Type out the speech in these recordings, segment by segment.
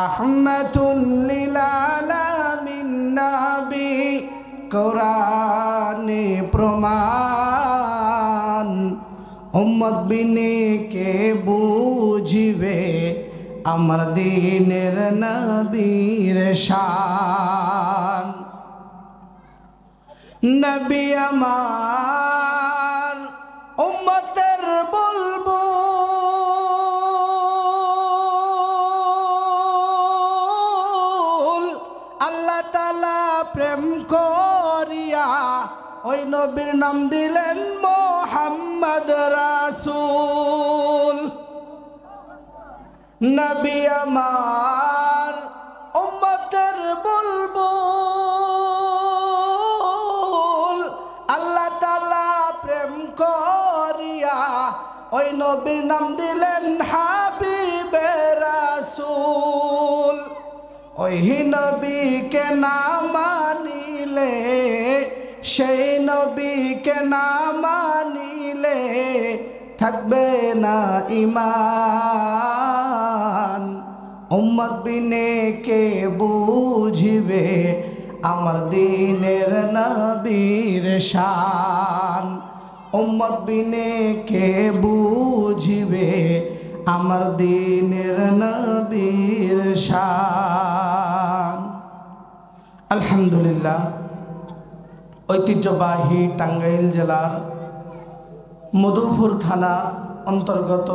রাহমাতুল লিল আলামিন নবী কোরআনে প্রমাণ উম্মত বিনে কে বুঝিবে আমার দ্বীনের নবীর শান। নবী আমার উম্মতের বলবো আল্লাহ তাআলা প্রেম করিয়া ওই নবীর নাম দিলেন মুহাম্মদ রাসূল। নবী আমার উম্মতের বুলবুল আল্লাহ তাআলা প্রেম করিয়া ওই নবীর নাম দিলেন হাবিবে রাসূল। ওই নবীকে না মানিলে সেই নবীকে না মানিলে থাকবে না ঈমান। উম্মত বিনে কে বুঝিবে আমার দ্বীনের নবীর শান। উম্মত বিনে কে বুঝিবে আমার দ্বীনের নবীর শান। আলহামদুলিল্লাহ, ঐতিহ্যবাহী টাঙ্গাইল জেলার মধুপুর থানা অন্তর্গত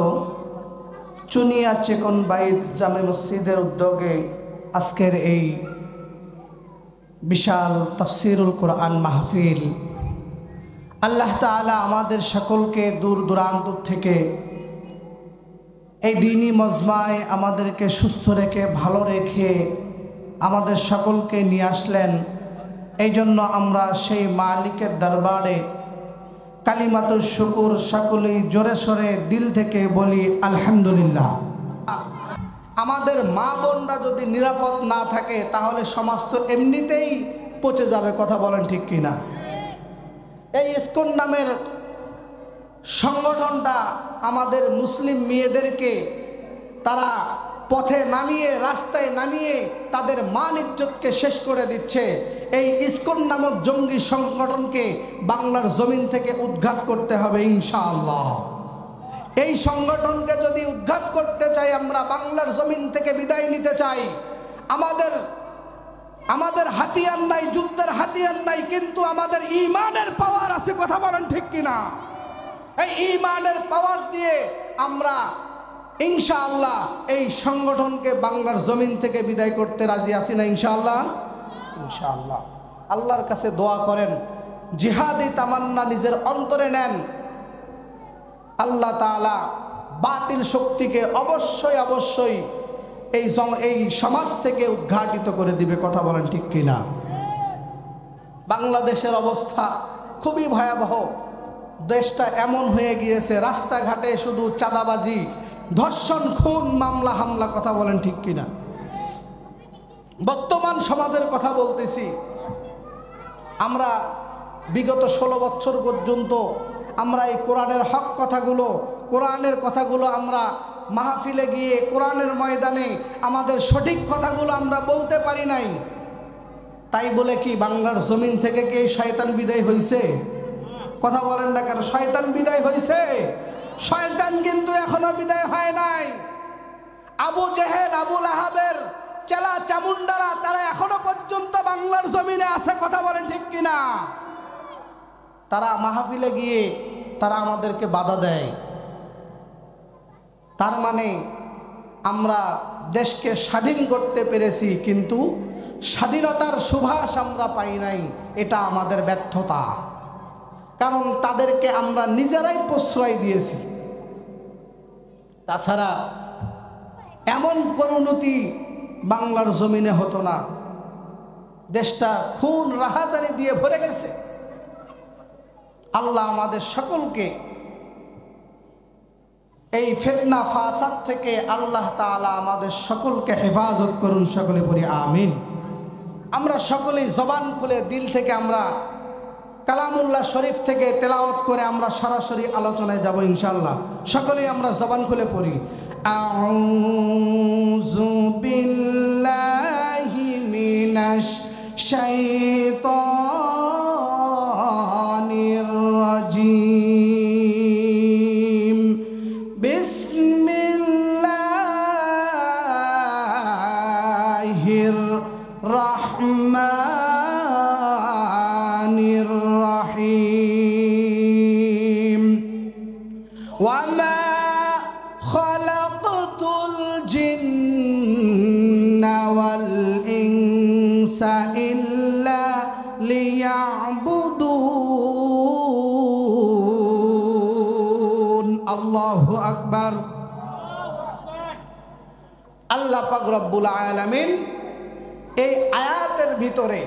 চুনিয়া চেকন বাইত জামে মসজিদের উদ্যোগে আজকের এই বিশাল তাফসিরুল কোরআন মাহফিল, আল্লাহ তাআলা আমাদের সকলকে দূর দূরান্ত থেকে এই দ্বীনি মজমায় আমাদেরকে সুস্থ রেখে ভালো রেখে আমাদের সকলকে নিয়ে আসলেন। এই জন্য আমরা সেই মালিকের দরবারে কালিমাতুল শুকুর সকলেই জোরে সোরে দিল থেকে বলি আলহামদুলিল্লাহ। আমাদের মা বোনরা যদি নিরাপদ না থাকে তাহলে সমাজ তো এমনিতেই পচে যাবে, কথা বলেন ঠিক কিনা? এই ইসকন নামের সংগঠনটা আমাদের মুসলিম মেয়েদেরকে তারা পথে নামিয়ে রাস্তায় নামিয়ে তাদের মান ইজ্জতকে শেষ করে দিচ্ছে। এই ইসকন নামক জঙ্গি সংগঠনকে বাংলার জমিন থেকে উৎখাত করতে হবে ইনশাআল্লাহ। এই সংগঠনকে যদি উৎখাত করতে চাই, আমরা বাংলার জমিন থেকে বিদায় নিতে চাই, আমাদের হাতিয়ার নাই, যুদ্ধের হাতিয়ার নাই, কিন্তু আমাদের ঈমানের পাওয়ার আছে, কথা বলেন ঠিক কিনা? এই ঈমানের পাওয়ার দিয়ে আমরা ইনশাআল্লাহ এই সংগঠনকে বাংলার জমিন থেকে বিদায় করতে রাজি আছি না ইনশাআল্লাহ? ইনশাআল্লাহ। আল্লাহর কাছে দোয়া করেন, জিহাদি তামান্না নিজের অন্তরে নেন। আল্লাহ তাআলা বাতিল শক্তিকে অবশ্যই অবশ্যই এই সমাজ থেকে উদ্ঘাটিত করে দিবে, কথা বলেন ঠিক কিনা? বাংলাদেশের অবস্থা খুবই ভয়াবহ। দেশটা এমন হয়ে গিয়েছে, রাস্তাঘাটে শুধু চাঁদাবাজি, ধর্ষণ, খুন, মামলা হামলা, কথা বলেন ঠিক কিনা? বর্তমান সমাজের কথা বলতেছি। আমরা বিগত 16 বছর পর্যন্ত আমরা এই কোরআনের হক কথাগুলো, কোরআনের কথাগুলো আমরা মাহফিলে গিয়ে কোরআনের ময়দানে আমাদের সঠিক কথাগুলো আমরা বলতে পারি নাই। তাই বলে কি বাংলার জমিন থেকে কি শয়তান বিদায় হয়েছে? কথা বলেন না কেন? শয়তান বিদায় হয়েছে? শয়তান কিন্তু এখনো বিদায় হয় নাই। আবু জেহেল, আবু লাহাবের চেলা চামুন্ডারা তারা এখনো পর্যন্ত বাংলার জমিনে আছে, কথা বলেন ঠিক কিনা? তারা মাহফিলে গিয়ে তারা আমাদেরকে বাধা দেয়। তার মানে আমরা দেশকে স্বাধীন করতে পেরেছি, কিন্তু স্বাধীনতার সুবাস আমরা পাই নাই। এটা আমাদের ব্যর্থতা, কারণ তাদেরকে আমরা নিজেরাই প্রশ্রয় দিয়েছি। তাছাড়া এমন করুণতি বাংলার জমিনে হতো না। দেশটা খুন রাহাজানি দিয়ে ভরে গেছে। আল্লাহ আমাদের সকলকে এই ফিতনা ফাসাদ থেকে আল্লাহ তাআলা আমাদের সকলকে হেফাজত করুন, সকলে বলি আমিন। আমরা সকলেই জবান খুলে দিল থেকে আমরা কালামুল্লাহ শরীফ থেকে তেলাওয়াত করে আমরা সরাসরি আলোচনায় যাব ইনশাআল্লাহ। সকলেই আমরা জবান খুলে পড়ি। আউযু বিল্লাহি মিনাশ শাইতানির রাজিম বিসমিল্লাহির রাহমানির রাহিম ওয়ামা খালাকতুল জিন্না ওয়াল ইনসা ইল্লা লিয়াবুদুন। আল্লাহু আকবার। আল্লাহ পাক রব্বুল আলামিন এই আয়াতের ভিতরে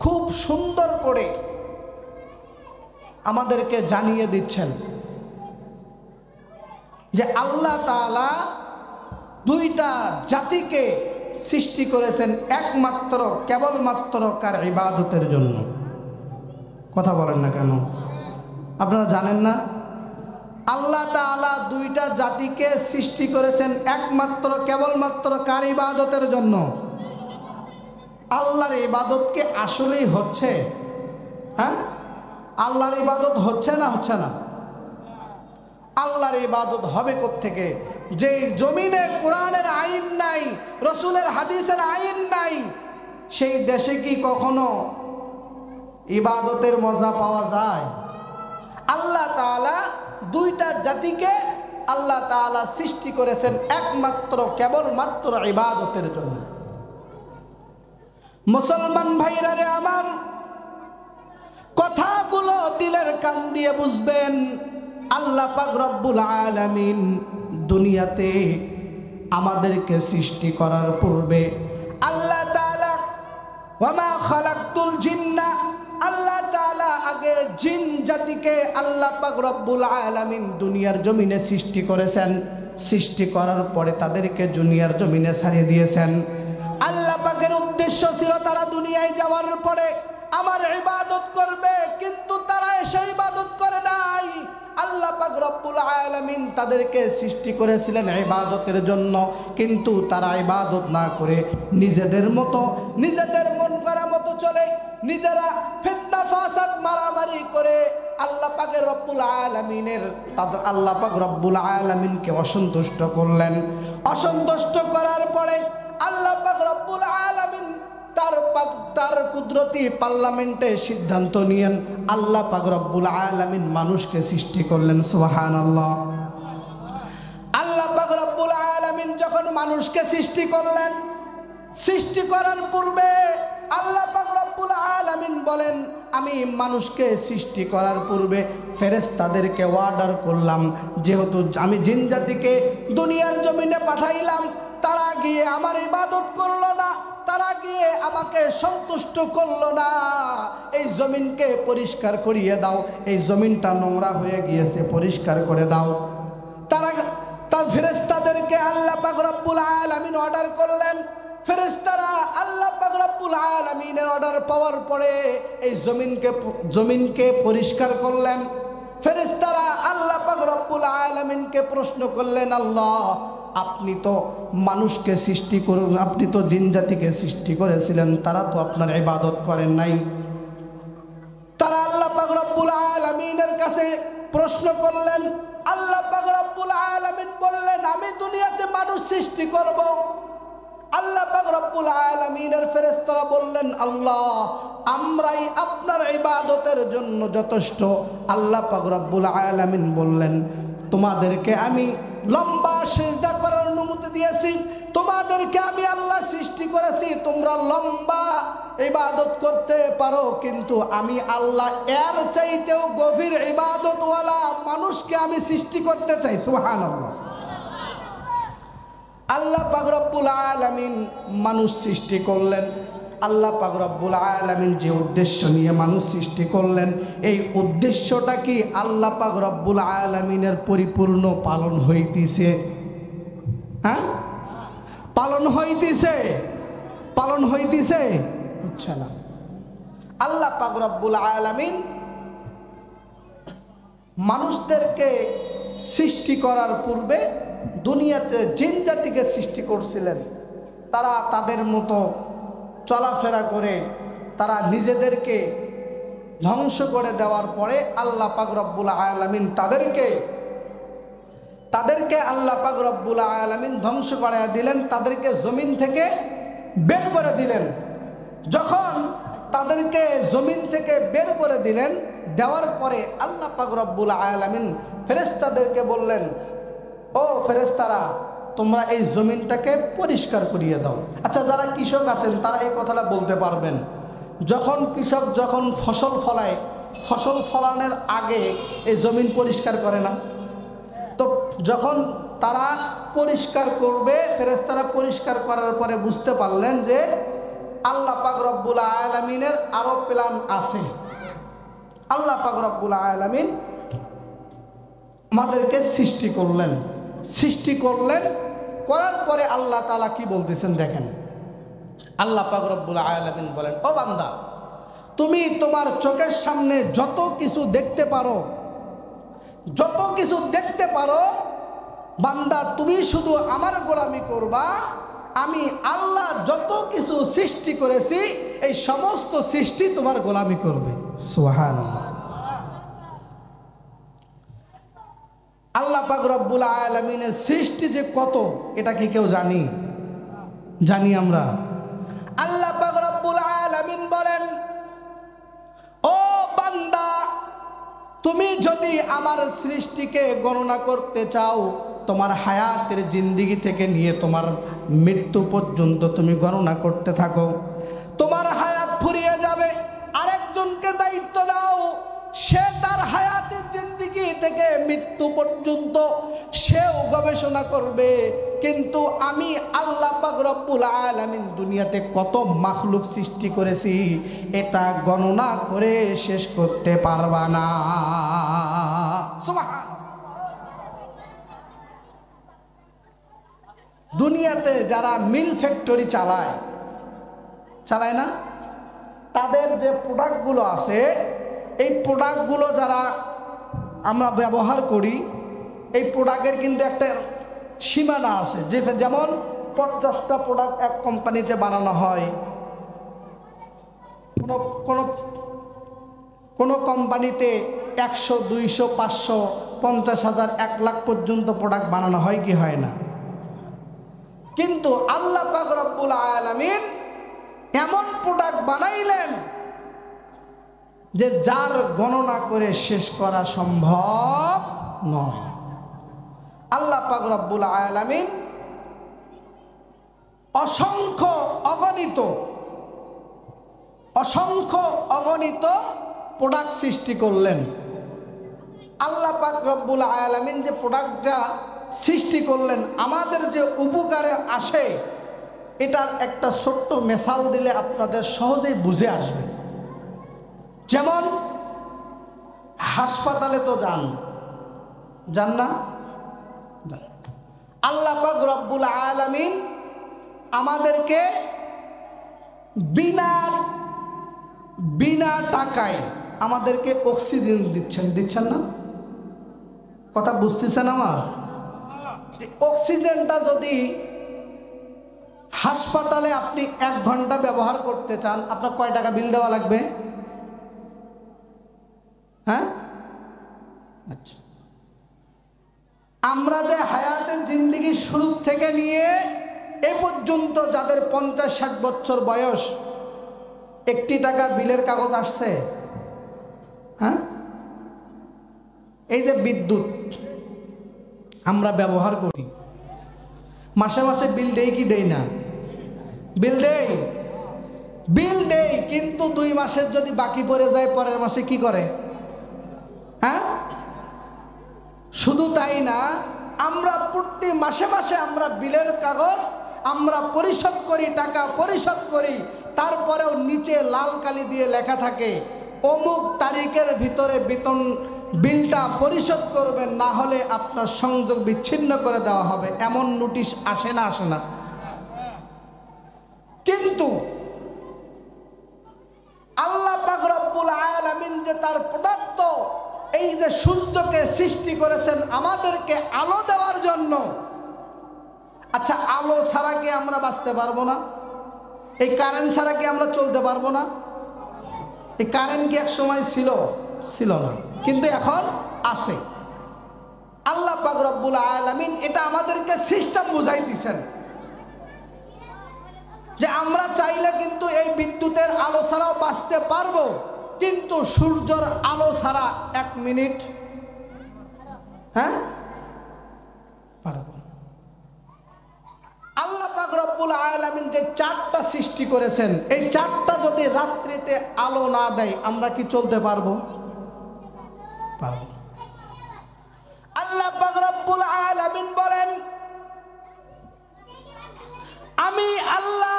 খুব সুন্দর করে আমাদেরকে জানিয়ে দিচ্ছেন যে আল্লাহ তাআলা দুইটা জাতিকে সৃষ্টি করেছেন একমাত্র কেবলমাত্র কার ইবাদতের জন্য। কথা বলেন না কেন? আপনারা জানেন না আল্লাহ তাআলা দুইটা জাতিকে সৃষ্টি করেছেন একমাত্র কেবলমাত্র কার ইবাদতের জন্য? আল্লাহর ইবাদত কি আসলেই হচ্ছে? হ্যাঁ, আল্লাহর ইবাদত হচ্ছে না হচ্ছে না? আল্লাহর ইবাদত হবে কোত্থেকে? যে জমিনে কোরআনের আইন নাই, রসুলের হাদিসের আইন নাই, সেই দেশে কি কখনো ইবাদতের মজা পাওয়া যায়? আল্লাহ তাআলা দুইটা জাতিকে আল্লাহ তাআলা সৃষ্টি করেছেন একমাত্র কেবলমাত্র ইবাদতের জন্য। মুসলমান ভাইরা রে আমার, কথাগুলো দিলের কান দিয়ে বুঝবেন। আল্লাহ পাক রব্বুল আলামিন দুনিয়াতে আমাদেরকে সৃষ্টি করার পূর্বে আল্লাহ তাআলা ওয়ামা খালাকতুল জিন্না, আল্লাহ তাআলা আগে জিন জাতিকে আল্লাহ পাক রব্বুল আলামিন দুনিয়ার জমিনে সৃষ্টি করেছেন। সৃষ্টি করার পরে তাদেরকে দুনিয়ার জমিনে ছাড়িয়ে দিয়েছেন। আল্লাহ পাকের উদ্দেশ্য ছিল তারা দুনিয়ায় যাওয়ার পরে আমার ইবাদত করবে, কিন্তু তারা এসে ইবাদত করে নাই। আল্লাহ পাক রব্বুল আলামিন তাদেরকে সৃষ্টি করেছিলেন ইবাদতের জন্য, কিন্তু তারা ইবাদত না করে নিজেদের মতো, নিজেদের মন করা মতো চলে, নিজেরা ফিতনা ফাসাদ মারামারি করে আল্লাহ পাকের রব্বুল আলামিনের আল্লাহ পাক রব্বুল আলামিনকে অসন্তুষ্ট করলেন। অসন্তুষ্ট করার পরে আল্লাহ পাক রব্বুল আলামিন তার কুদরতি পার্লামেন্টে সিদ্ধান্ত নিয়েন। আল্লাহ পাক রব্বুল আলামিন মানুষকে সৃষ্টি করলেন। সুবহানাল্লাহ। আল্লাহ পাক রব্বুল আলামিন যখন মানুষকে সৃষ্টি করলেন, সৃষ্টি করার পূর্বে আল্লাহ পাক রব্বুল আলামিন বলেন, আমি মানুষকে সৃষ্টি করার পূর্বে ফেরেশতাদেরকে অর্ডার করলাম, যেহেতু আমি জিন জাতিকে দুনিয়ার জমিনে পাঠাইলাম, তারা গিয়ে আমার ইবাদত করলো না, তারা গিয়ে আমাকে সন্তুষ্ট করলো না, এই জমিনকে পরিষ্কার করিয়ে দাও, এই জমিনটা নোংরা হয়ে গিয়েছে, পরিষ্কার করে দাও। তার ফেরেশতাদেরকে আল্লাহ পাক রব্বুল আলামিন অর্ডার করলেন। ফেরেশতারা আল্লাহ পাক রব্বুল আলামিনের অর্ডার পাওয়ার পরে এই জমিনকে পরিষ্কার করলেন। ফেরেশতারা আল্লাহ পাক রব্বুল আলামিনকে প্রশ্ন করলেন, আল্লাহ আপনি তো মানুষকে সৃষ্টি করুন, আপনি তো জিন জাতিকে সৃষ্টি করেছিলেন, তারা তো আপনার ইবাদত করেন নাই। তারা আল্লাহ পাক রব্বুল আলামিনের কাছে প্রশ্ন করলেন। আল্লাহ পাক রব্বুল আলামিন বললেন, আমি দুনিয়াতে মানুষ সৃষ্টি করব। আল্লাহ পাক রব্বুল আলামিনের ফেরেশতারা বললেন, আল্লাহ আমরাই আপনার ইবাদতের জন্য যথেষ্ট। আল্লাহ পাক রব্বুল আলামিন বললেন, তোমাদেরকে আমি লম্বা সিজদা করার অনুমতি দিয়েছি, তোমাদেরকে আমি আল্লাহ সৃষ্টি করেছি, তোমরা লম্বা ইবাদত করতে পারো, কিন্তু আমি আল্লাহ এর চাইতেও গভীর ইবাদতওয়ালা মানুষকে আমি সৃষ্টি করতে চাই। সুবহানাল্লাহ। আল্লাহ পাক রব্বুল আলামিন মানুষ সৃষ্টি করলেন। আল্লাহ পাক রব্বুল আলামিন যে উদ্দেশ্য নিয়ে মানুষ সৃষ্টি করলেন, এই উদ্দেশ্যটা কি আল্লাহ পাক রব্বুল আলামিনের পরিপূর্ণ পালন হইতেছে? হ্যাঁ, পালন হইতেছে? পালন হইতেছে? হচ্ছে না। আল্লাহ পাক রব্বুল আলামিন মানুষদেরকে সৃষ্টি করার পূর্বে দুনিয়াতে জিন জাতিকে সৃষ্টি করছিলেন, তারা তাদের মতো চলাফেরা করে তারা নিজেদেরকে ধ্বংস করে দেওয়ার পরে আল্লাহ পাক রব্বুল আলামিন তাদেরকে আল্লাহ পাক রব্বুল আলামিন ধ্বংস করে দিলেন, তাদেরকে জমিন থেকে বের করে দিলেন। যখন তাদেরকে জমিন থেকে বের করে দিলেন, দেওয়ার পরে আল্লাহ পাক রব্বুল আলামিন ফেরেশতাদেরকে বললেন, ও ফেরেশতারা, তোমরা এই জমিনটাকে পরিষ্কার করিয়ে দাও। আচ্ছা, যারা কৃষক আছেন তারা এই কথাটা বলতে পারবেন, যখন কৃষক যখন ফসল ফলায়, ফসল ফলানোর আগে এই জমিন পরিষ্কার করে না? তো যখন তারা পরিষ্কার করবে, ফেরেশতারা পরিষ্কার করার পরে বুঝতে পারলেন যে আল্লাহ পাক রব্বুল আলামিনের আরো প্ল্যান আছে। আল্লাহ পাক রব্বুল আলামিন আমাদেরকে সৃষ্টি করলেন, করার পরে আল্লাহ তাআলা কি বলতেছেন দেখেন। আল্লাহ পাক রব্বুল আলামিন বলেন, ও বান্দা, তুমি তোমার চোখের সামনে যত কিছু দেখতে পারো বান্দা, তুমি শুধু আমার গোলামি করবা। আমি আল্লাহ যত কিছু সৃষ্টি করেছি এই সমস্ত সৃষ্টি তোমার গোলামি করবে। সুবহানাল্লাহ। আল্লাহ পাক রব্বুল আলামিনের সৃষ্টি যে কত, এটা কি কেউ জানি আমরা? আল্লাহ পাক রব্বুল আলামিন বলেন, ও বান্দা, তুমি যদি আমার সৃষ্টিকে গণনা করতে চাও, তোমার হায়াতের জিন্দেগি থেকে নিয়ে তোমার মৃত্যু পর্যন্ত তুমি গণনা করতে থাকো, তোমার হায়াত ফুরিয়ে যাবে। আরেকজনকে দায়িত্ব দাও, সে তার হায়াতের জিন্দেগি থেকে মৃত্যু পর্যন্ত সেও গবেষণা করবে। কিন্তু আমি আল্লাহ পাক রব্বুল আলামিন দুনিয়াতে কত মাখলুক সৃষ্টি করেছি এটা গণনা করে শেষ করতে পারবা না। সুবহানাল্লাহ। দুনিয়াতে যারা মিল ফ্যাক্টরি চালায় না, তাদের যে প্রোডাক্টগুলো আছে, এই প্রোডাক্টগুলো যারা আমরা ব্যবহার করি, এই প্রোডাক্টের কিন্তু একটা সীমানা আছে। যেমন 50টা প্রোডাক্ট এক কোম্পানিতে বানানো হয়, কোনো কোম্পানিতে 100, 200, 500, 50,000, 1 লাখ পর্যন্ত প্রোডাক্ট বানানো হয় কি হয় না? কিন্তু আল্লাহ পাক রব্বুল আলামিন এমন প্রোডাক্ট বানাইলেন যে যার গণনা করে শেষ করা সম্ভব নয়। আল্লাহ পাক রব্বুল আলামিন অসংখ্য অগণিত প্রোডাক্ট সৃষ্টি করলেন। আল্লাহ পাক রব্বুল আলামিন যে প্রোডাক্টটা সৃষ্টি করলেন আমাদের যে উপকারে আসে, এটার একটা ছোট্ট মিসাল দিলে আপনাদের সহজেই বুঝে আসবে। যেমন হাসপাতালে তো যান না? আল্লাহ পাক রব্বুল আলামিন আমাদেরকে বিনা টাকায় আমাদেরকে অক্সিজেন দিচ্ছেন না? কথা বুঝতেছেন আমার? অক্সিজেনটা যদি হাসপাতালে আপনি 1 ঘন্টা ব্যবহার করতে চান, আপনার কয় টাকা বিল দেওয়া লাগবে? হ্যাঁ, আচ্ছা। আমরা যে হায়াতের জিন্দেগি শুরু থেকে নিয়ে এ পর্যন্ত যাদের 50-60 বছর বয়স, 1 টাকা বিলের কাগজ আসছে? হ্যাঁ, এই যে বিদ্যুৎ আমরা ব্যবহার করি, মাসে মাসে বিল দেই কি দেই না? বিল দেই, কিন্তু 2 মাসের যদি বাকি পড়ে যায় পরের মাসে কি করে? হ্যাঁ, শুধু তাই না, আমরা প্রতি মাসে মাসে আমরা বিলের কাগজ আমরা পরিশোধ করি, টাকা পরিশোধ করি, তারপরেও নিচে লাল কালি দিয়ে লেখা থাকে অমুক তারিখের ভিতরে বেতন বিলটা পরিশোধ করবেন, না হলে আপনার সংযোগ বিচ্ছিন্ন করে দেওয়া হবে। এমন নোটিশ আসে না? কিন্তু আল্লাহ পাক রব্বুল আলামিন যে তার প্রদত্ত এই যে সূর্যকে সৃষ্টি করেছেন আমাদেরকে আলো দেওয়ার জন্য, আচ্ছা, আলো ছাড়া কি আমরা বাঁচতে পারবো না? এই কারেন্ট ছাড়া কি আমরা চলতে পারবো না? এই কারেন্ট কি এক সময় ছিল না, কিন্তু এখন আছে। আল্লাহ পাক রব্বুল আলামিন এটা আমাদেরকে সিস্টেম বুঝাই দিয়েছেন যে আমরা চাইলে কিন্তু এই বিদ্যুতের আলো ছাড়াও বাঁচতে পারবো, কিন্তু সূর্যের আলো ছাড়া 1 মিনিট পারবো। আল্লাহ পাক রব্বুল আলামিন যে 4টা সৃষ্টি করেছেন, এই 4টা যদি রাত্রিতে আলো না দেয় আমরা কি চলতে পারবো? পারবো। আল্লাহ পাক রব্বুল আলামিন বলেন, আমি আল্লাহ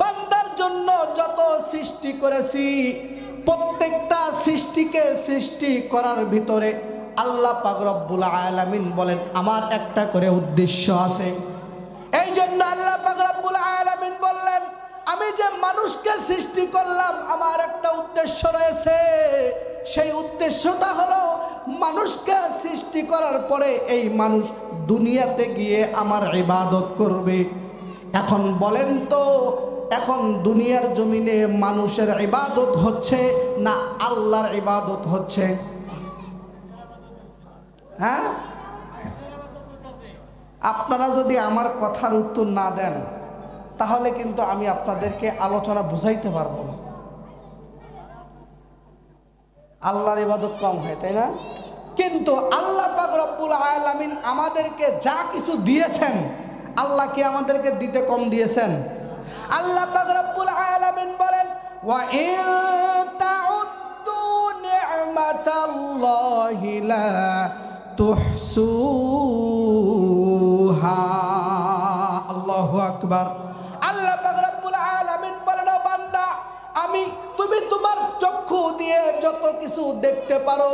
বান্দার জন্য যত সৃষ্টি করেছি, প্রত্যেকটা সৃষ্টিকে সৃষ্টি করার ভিতরে আল্লাহ পাক রব্বুল আলামিন বলেন আমার একটা করে উদ্দেশ্য আছে। এই জন্য আল্লাহ পাক রব্বুল আলামিন বললেন, আমি যে মানুষকে সৃষ্টি করলাম আমার একটা উদ্দেশ্য রয়েছে। সেই উদ্দেশ্যটা হলো মানুষকে সৃষ্টি করার পরে এই মানুষ দুনিয়াতে গিয়ে আমার ইবাদত করবে। এখন বলেন তো, এখন দুনিয়ার জমিনে মানুষের ইবাদত হচ্ছে না আল্লাহর ইবাদত হচ্ছে? হ্যাঁ, আপনারা যদি আমার কথার উত্তর না দেন তাহলে কিন্তু আমি আপনাদেরকে আলোচনা বুঝাইতে পারবো না। আল্লাহর ইবাদত কম হয়, তাই না? কিন্তু আল্লাহ পাক রব্বুল আলামিন আমাদেরকে যা কিছু দিয়েছেন, আল্লাহ কি আমাদেরকে দিতে কম দিয়েছেন? আল্লাহ পাক রব্বুল আলামিন বলেন, ওয়া ইন তাউদ্দু নি'মাতাল্লাহি লা তুহসুহা। আল্লাহু আকবার। আল্লাহ পাক রব্বুল আলামিন বলেন, বান্দা তুমি তোমার চক্ষু দিয়ে যত কিছু দেখতে পারো,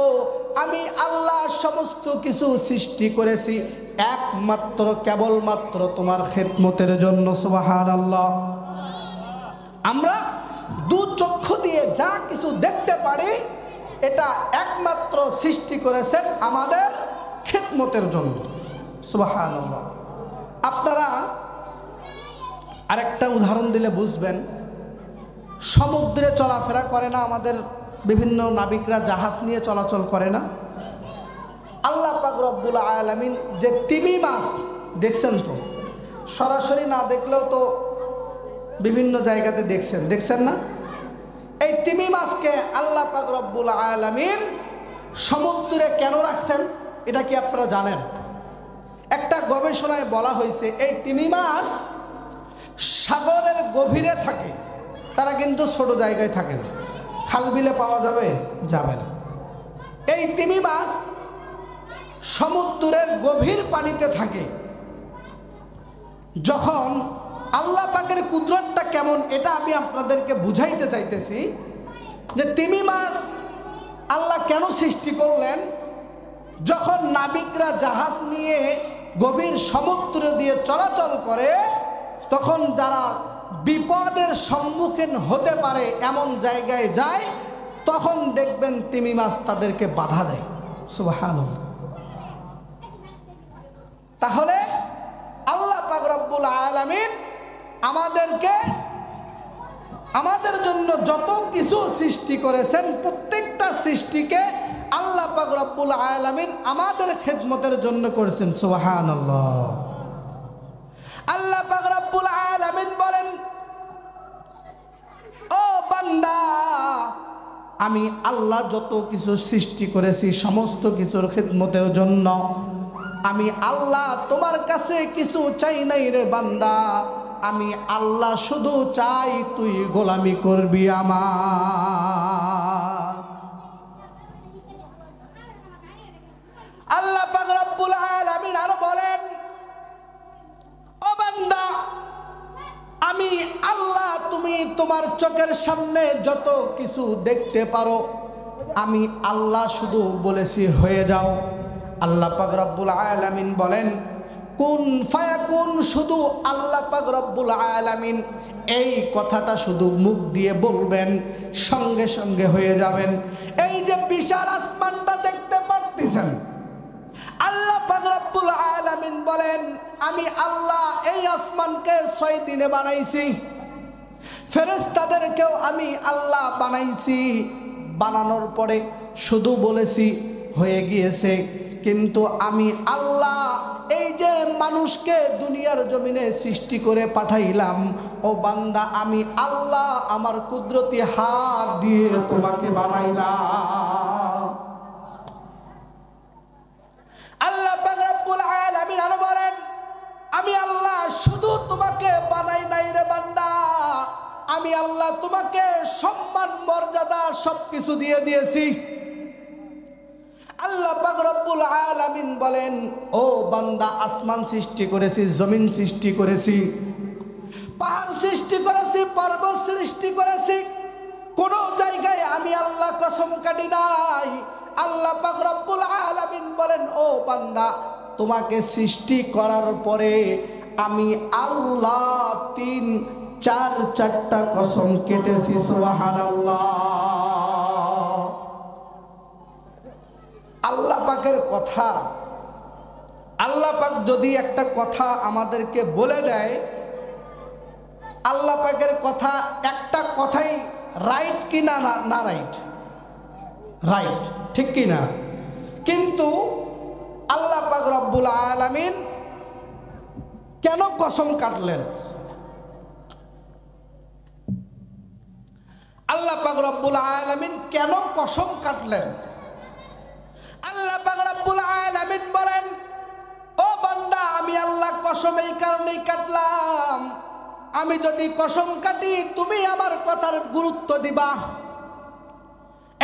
আমি আল্লাহ সমস্ত কিছু সৃষ্টি করেছি একমাত্র কেবলমাত্র তোমার খেদমতের জন্য। সুবহানাল্লাহ। আমরা দু চক্ষু দিয়ে যা কিছু দেখতে পারি এটা একমাত্র সৃষ্টি করেছেন আমাদের খেদমতের জন্য। সুবহানাল্লাহ। আপনারা আরেকটা উদাহরণ দিলে বুঝবেন। সমুদ্রে চলাফেরা করে না আমাদের বিভিন্ন নাবিকরা, জাহাজ নিয়ে চলাচল করে না? আল্লাহ পাক রব্বুল আলামিন যে তিমি মাছ দেখছেন, তো সরাসরি না দেখলেও তো বিভিন্ন জায়গাতে দেখছেন না? এই তিমি মাছকে আল্লাহ পাক রব্বুল আলামিন সমুদ্রে কেন রাখছেন এটা কি আপনারা জানেন? একটা গবেষণায় বলা হয়েছে এই তিমি মাছ সাগরের গভীরে থাকে, তারা কিন্তু ছোট জায়গায় থাকে না, খাল বিলে পাওয়া যাবে না। এই তিমি মাছ সমুদ্রের গভীর পানিতে থাকে। যখন আল্লাহ পাকের কুদরতটা কেমন এটা আমি আপনাদেরকে বুঝাইতে চাইতেছি যে তিমি মাছ আল্লাহ কেন সৃষ্টি করলেন। যখন নাবিকরা জাহাজ নিয়ে গভীর সমুদ্র দিয়ে চলাচল করে, তখন যারা বিপদের সম্মুখীন হতে পারে এমন জায়গায় যায়, তখন দেখবেন তিমি মাছ তাদেরকে বাধা দেয়। সুবহানাল্লাহ। তাহলে আল্লাহ পাক রব্বুল আলামিন আমাদের জন্য যত কিছু সৃষ্টি করেছেন, প্রত্যেকটা সৃষ্টিকে আল্লাহ পাক রব্বুল আলামিন আমাদের খেদমতের জন্য করেছেন। সুবহানাল্লাহ। আল্লাহ পাক রব্বুল আলামিন বলেন, ও বান্দা, আমি আল্লাহ যত কিছু সৃষ্টি করেছি সমস্ত কিছুর খেদমতের জন্য। আমি আল্লাহ তোমার কাছে কিছু চাই নাই রে বান্দা, আমি আল্লাহ শুধু চাই তুই গোলামি করবি আমার। আল্লাহ পাক রব্বুল আলামিন আরো বলেন, ও বান্দা, আমি আল্লাহ তুমি তোমার চোখের সামনে যত কিছু দেখতে পারো আমি আল্লাহ শুধু বলেছি হয়ে যাও। আল্লাহ পাক রব্বুল আলামিন বলেন, কুন ফায়াকুন, শুধু আল্লাহ পাক রব্বুল আলামিন এই কথাটা শুধু মুখ দিয়ে বলবেন, সঙ্গে সঙ্গে হয়ে যাবেন। এই যে বিশাল আসমানটা দেখতে পাচ্ছেন, আল্লাহ পাক রব্বুল আলামিন বলেন আমি আল্লাহ এই আসমানকে 6 দিনে বানাইছি, ফেরেশতাদেরকেও আমি আল্লাহ বানাইছি। বানানোর পরে শুধু বলেছি হয়ে গিয়েছে, কিন্তু আমি আল্লাহ এই যে মানুষকে দুনিয়ার জমিনে সৃষ্টি করে পাঠাইলাম, ও বান্দা আমি আল্লাহ আমার কুদরতি হাত দিয়ে তোমাকে বানাইলাম। আল্লাহ পাক রব্বুল আলামিন আরো বলেন আমি আল্লাহ শুধু তোমাকে বানাই নাই রে বান্দা, আমি আল্লাহ তোমাকে সম্মান মর্যাদা সবকিছু দিয়ে দিয়েছি। আল্লাহ পাক রব্বুল আলামিন বলেন ও বান্দা আসমান সৃষ্টি করেছি, জমিন সৃষ্টি করেছি, পাহাড় সৃষ্টি করেছি, পর্বত সৃষ্টি করেছি, কোন জায়গায় আমি আল্লাহ কসম কাটি নাই। আল্লাহ পাক রব্বুল আলামিন বলেন ও বান্দা তোমাকে সৃষ্টি করার পরে আমি আল্লাহ 4টা কসম কেটেছি। সুবহানাল্লাহ। আল্লাহ পাকের কথা, আল্লাহ পাক যদি একটা কথা আমাদেরকে বলে দেয়, আল্লাহ পাকের কথা একটা কথাই রাইট কি না? না রাইট, রাইট, ঠিক কি না? কিন্তু আল্লাহ পাক রব্বুল আলামিন কেন কসম কাটলেন? আল্লাহ পাক রব্বুল আলামিন কেন কসম কাটলেন? আল্লাহ পাক রব্বুল আলামিন বলেন ও বান্দা আমি আল্লাহ কসম এই কারণেই কাটলাম, আমি যদি কসম কাটি তুমি আমার কথার গুরুত্ব দিবা।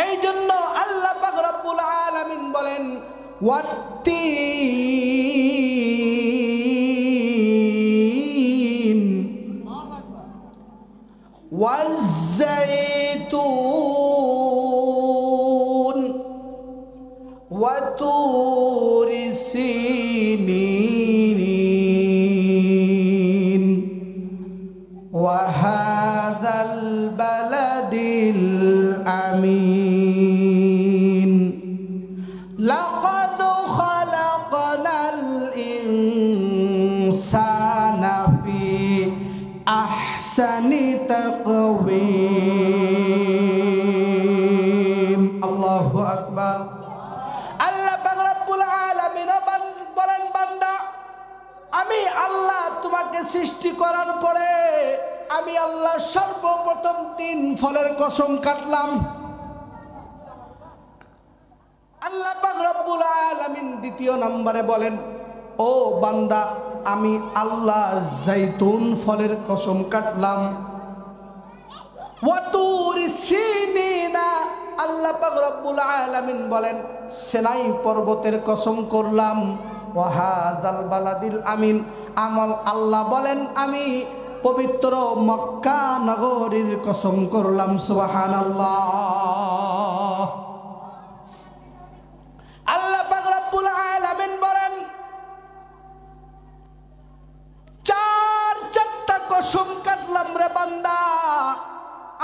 এই জন্য আল্লাহ পাক রব্বুল আলামিন বলেন ওয়াত্তিন ওয়াজ্জাইতুন ওয়াতুরি সিনিন ওয়াহাযাল বালাদিল আমিন লাকাদ খালাকনাল ইনসানা ফি আহসানি তাকওয়িম। আল্লাহু আকবার। আল্লাহ পাক রব্বুল আলামিন বলেন বান্দা আমি আল্লাহ তোমাকে সৃষ্টি করার পরে আমি আল্লাহ সর্বপ্রথম 3 ফলের কসম কাটলাম। আল্লাহ পাক রব্বুল আলামিন দ্বিতীয় নম্বরে বলেন ও বান্দা আমি আল্লাহ জাইতুন ফলের কসম কাটলাম। ওয়াতুরি সিনিনা আল্লাহ পাক রব্বুল আলামিন বলেন সিনাই পর্বতের কসম করলাম। ওয়াহাযাল বালাদিল আমিন আমল আল্লাহ বলেন আমি পবিত্র মক্কা নগরীর কসম করলাম। সুবহানাল্লাহ। আল্লাহ পাক রব্বুল আলামিন বলেন 4টা কসম কাটলাম রে বান্দা,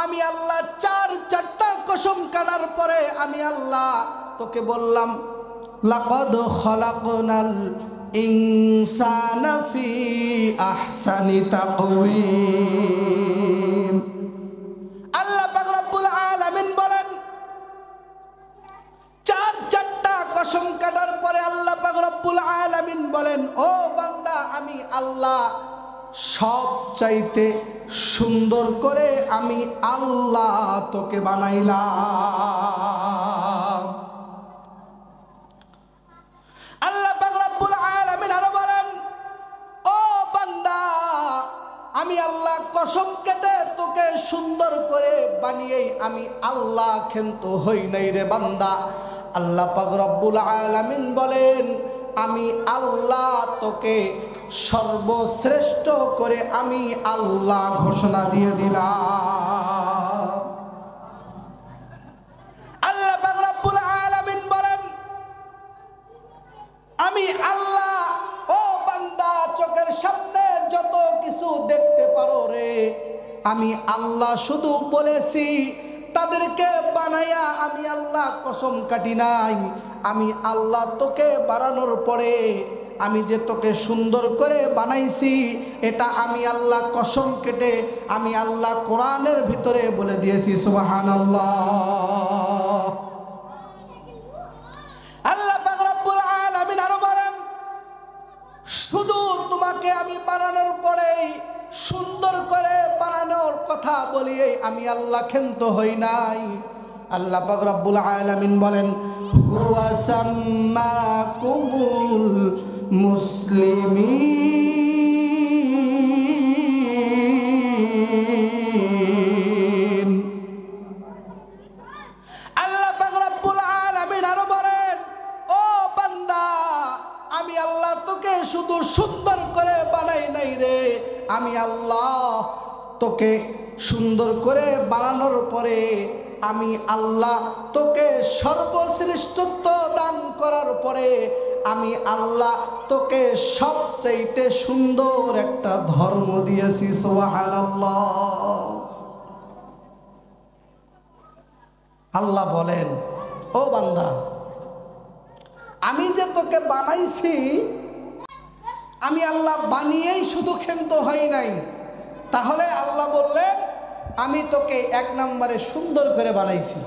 আমি আল্লাহ 4টা কসম কাটার পরে আমি আল্লাহ তোকে বললাম লাকাদ খালাকনাল ইনসানা ফি আহসানি তাকওয়িম। আল্লাহ পাক রব্বুল আলামিন বলেন 4টা কসম কাটার পরে আল্লাহ পাক রব্বুল আলামিন বলেন ও বান্দা আমি আল্লাহ সব চাইতে সুন্দর করে আমি আল্লাহ তোকে বানাইলাম। আল্লাহ পাক রব্বুল আলামিন আরো বলেন ও বান্দা আমি আল্লাহ কসম কেটে তোকে সুন্দর করে বানিয়েই আমি আল্লাহ কিন্তু হই নাই রে বান্দা। আল্লাহ পাক রব্বুল আলামিন বলেন আমি আল্লাহ তোকে সর্বশ্রেষ্ঠ করে আমি আল্লাহ ঘোষণা দিয়ে দিলাম। আল্লাহ পাক রব্বুল আলামিন বলেন আমি আল্লাহ ও বান্দা চোখের সামনে যত কিছু দেখতে পারো রে আমি আল্লাহ শুধু বলেছি, তাদেরকে বানাইয়া আমি আল্লাহ কসম কাটি নাই। আমি আল্লাহ তোকে বানানোর পরে আমি যে তোকে সুন্দর করে বানাইছি এটা আমি আল্লাহ কসম কেটে আমি আল্লাহ কোরআনের ভিতরে বলে দিয়েছি সুবহানাল্লাহ। আল্লাহ পাক রব্বুল আলামিন আরো বলেন, শুধু তোমাকে আমি বানানোর পরেই সুন্দর করে বানানোর কথা বলিয়ে আমি আল্লাহ ক্ষান্ত হই নাই। আল্লাহ পাক রব্বুল আলামিন বলেন, হুয়া সাম্মাকুমুল মুসলিমিন। আল্লাহ পাক রব্বুল আলামিন আরো বলেন, ও বান্দা আমি আল্লাহ তোকে শুধু সুন্দর করে বানাই নাই রে, আমি আল্লাহ তোকে সুন্দর করে বানানোর পরে আমি আল্লাহ তোকে সর্বশ্রেষ্ঠত্ব দান করার পরে আমি আল্লাহ তোকে সবচাইতে সুন্দর একটা ধর্ম দিয়েছি সুবহানাল্লাহ। আল্লাহ বলেন, ও বান্দা আমি যে তোকে বানাইছি আমি আল্লাহ বানিয়েই শুধু ক্ষান্ত হই নাই। তাহলে আল্লাহ বললেন আমি তোকে 1 নম্বরে সুন্দর করে বানাইছি,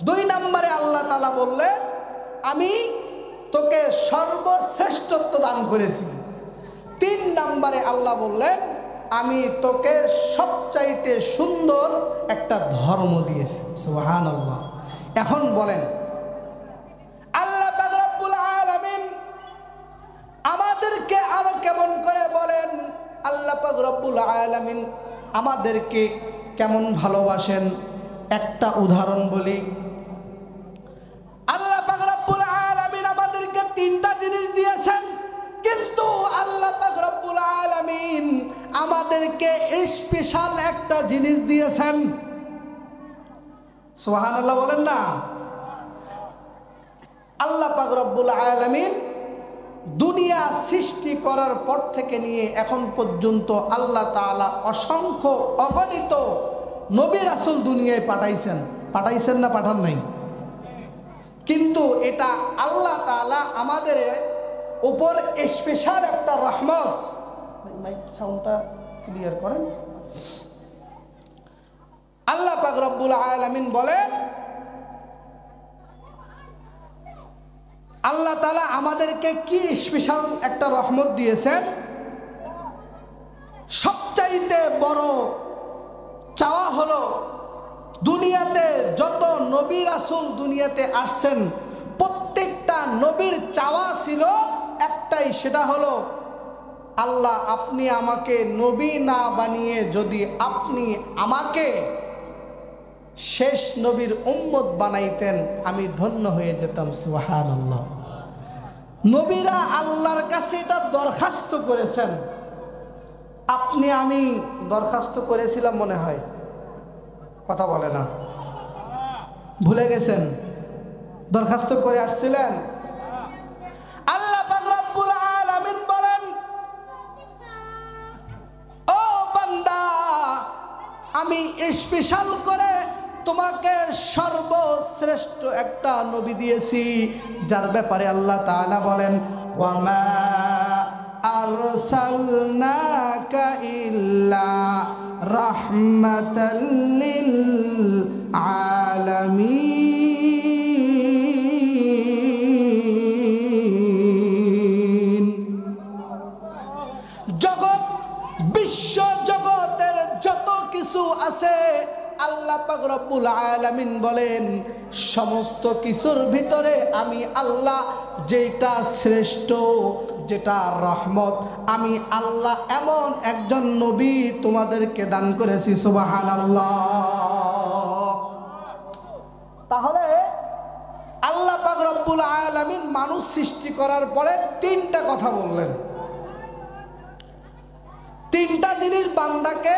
2 নম্বরে আল্লাহ তাআলা বললেন আমি তোকে সর্বশ্রেষ্ঠত্ব দান করেছি, 3 নম্বরে আল্লাহ বললেন আমি তোকে সবচাইতে সুন্দর একটা ধর্ম দিয়েছি সুবহানাল্লাহ। এখন বলেন আল্লাহ পাক রব্বুল আলামিন আমাদেরকে আরো কেমন করে বলেন, আল্লাহ পাক রব্বুল আলামিন আমাদেরকে কেমন ভালোবাসেন একটা উদাহরণ বলি। আল্লাহ পাক রব্বুল আলামিন আমাদেরকে 3টা জিনিস দিয়েছেন, কিন্তু আল্লাহ পাক রব্বুল আলামিন আমাদেরকে স্পেশাল একটা জিনিস দিয়েছেন। সুবহানাল্লাহ বলেন না। আল্লাহ পাক রব্বুল আলামিন দুনিয়া সৃষ্টি করার পর থেকে নিয়ে এখন পর্যন্ত আল্লাহ তাআলা অসংখ্য অগণিত নবী রাসূল দুনিয়ায় পাঠাইছেন না পাঠান নাই? কিন্তু এটা আল্লাহ তাআলা আমাদের উপর স্পেশাল একটা রহমত। মাইক সাউন্ডটা ক্লিয়ার করেন। আল্লাহ পাক রব্বুল আলামিন বলেন আল্লাহ তাআলা আমাদেরকে কি স্পেশাল একটা রহমত দিয়েছেন। সবচাইতে বড় চাওয়া হলো দুনিয়াতে যত নবী রাসূল দুনিয়াতে আসছেন প্রত্যেকটা নবীর চাওয়া ছিল একটাই, সেটা হলো আল্লাহ আপনি আমাকে নবী না বানিয়ে যদি আপনি আমাকে শেষ নবীর উম্মত বানাইতেন আমি ধন্য হয়ে যেতাম সুবহানাল্লাহ। নবীরা আল্লাহর কাছে এটা দরখাস্ত করেছেন। আপনি আমি দরখাস্ত করেছিলাম মনে হয়, কথা বলে না, ভুলে গেছেন? দরখাস্ত করে আসছিলেন। আল্লাহ পাক রব্বুল আলামিন বলেন, ও বান্দা আমি স্পেশাল করে তোমাকে সর্বশ্রেষ্ঠ একটা নবী দিয়েছি, যার ব্যাপারে আল্লাহ তাআলা বলেন ওয়ামা আরসালনাকা ইল্লা রাহমাতাল লিল আলামিন। জগৎ বিশ্ব জগতের যত কিছু আছে আল্লাহ পাক রব্বুল আলামিন বলেন সমস্ত কিছুর ভিতরে আমি আল্লাহ যেটা শ্রেষ্ঠ, যেটা রহমত, আমি আল্লাহ এমন একজন নবী তোমাদেরকে দান করেছি সুবহানাল্লাহ। তাহলে আল্লাহ পাক রব্বুল আলামিন মানুষ সৃষ্টি করার পরে 3টা কথা বললেন, 3টা জিনিস বান্দাকে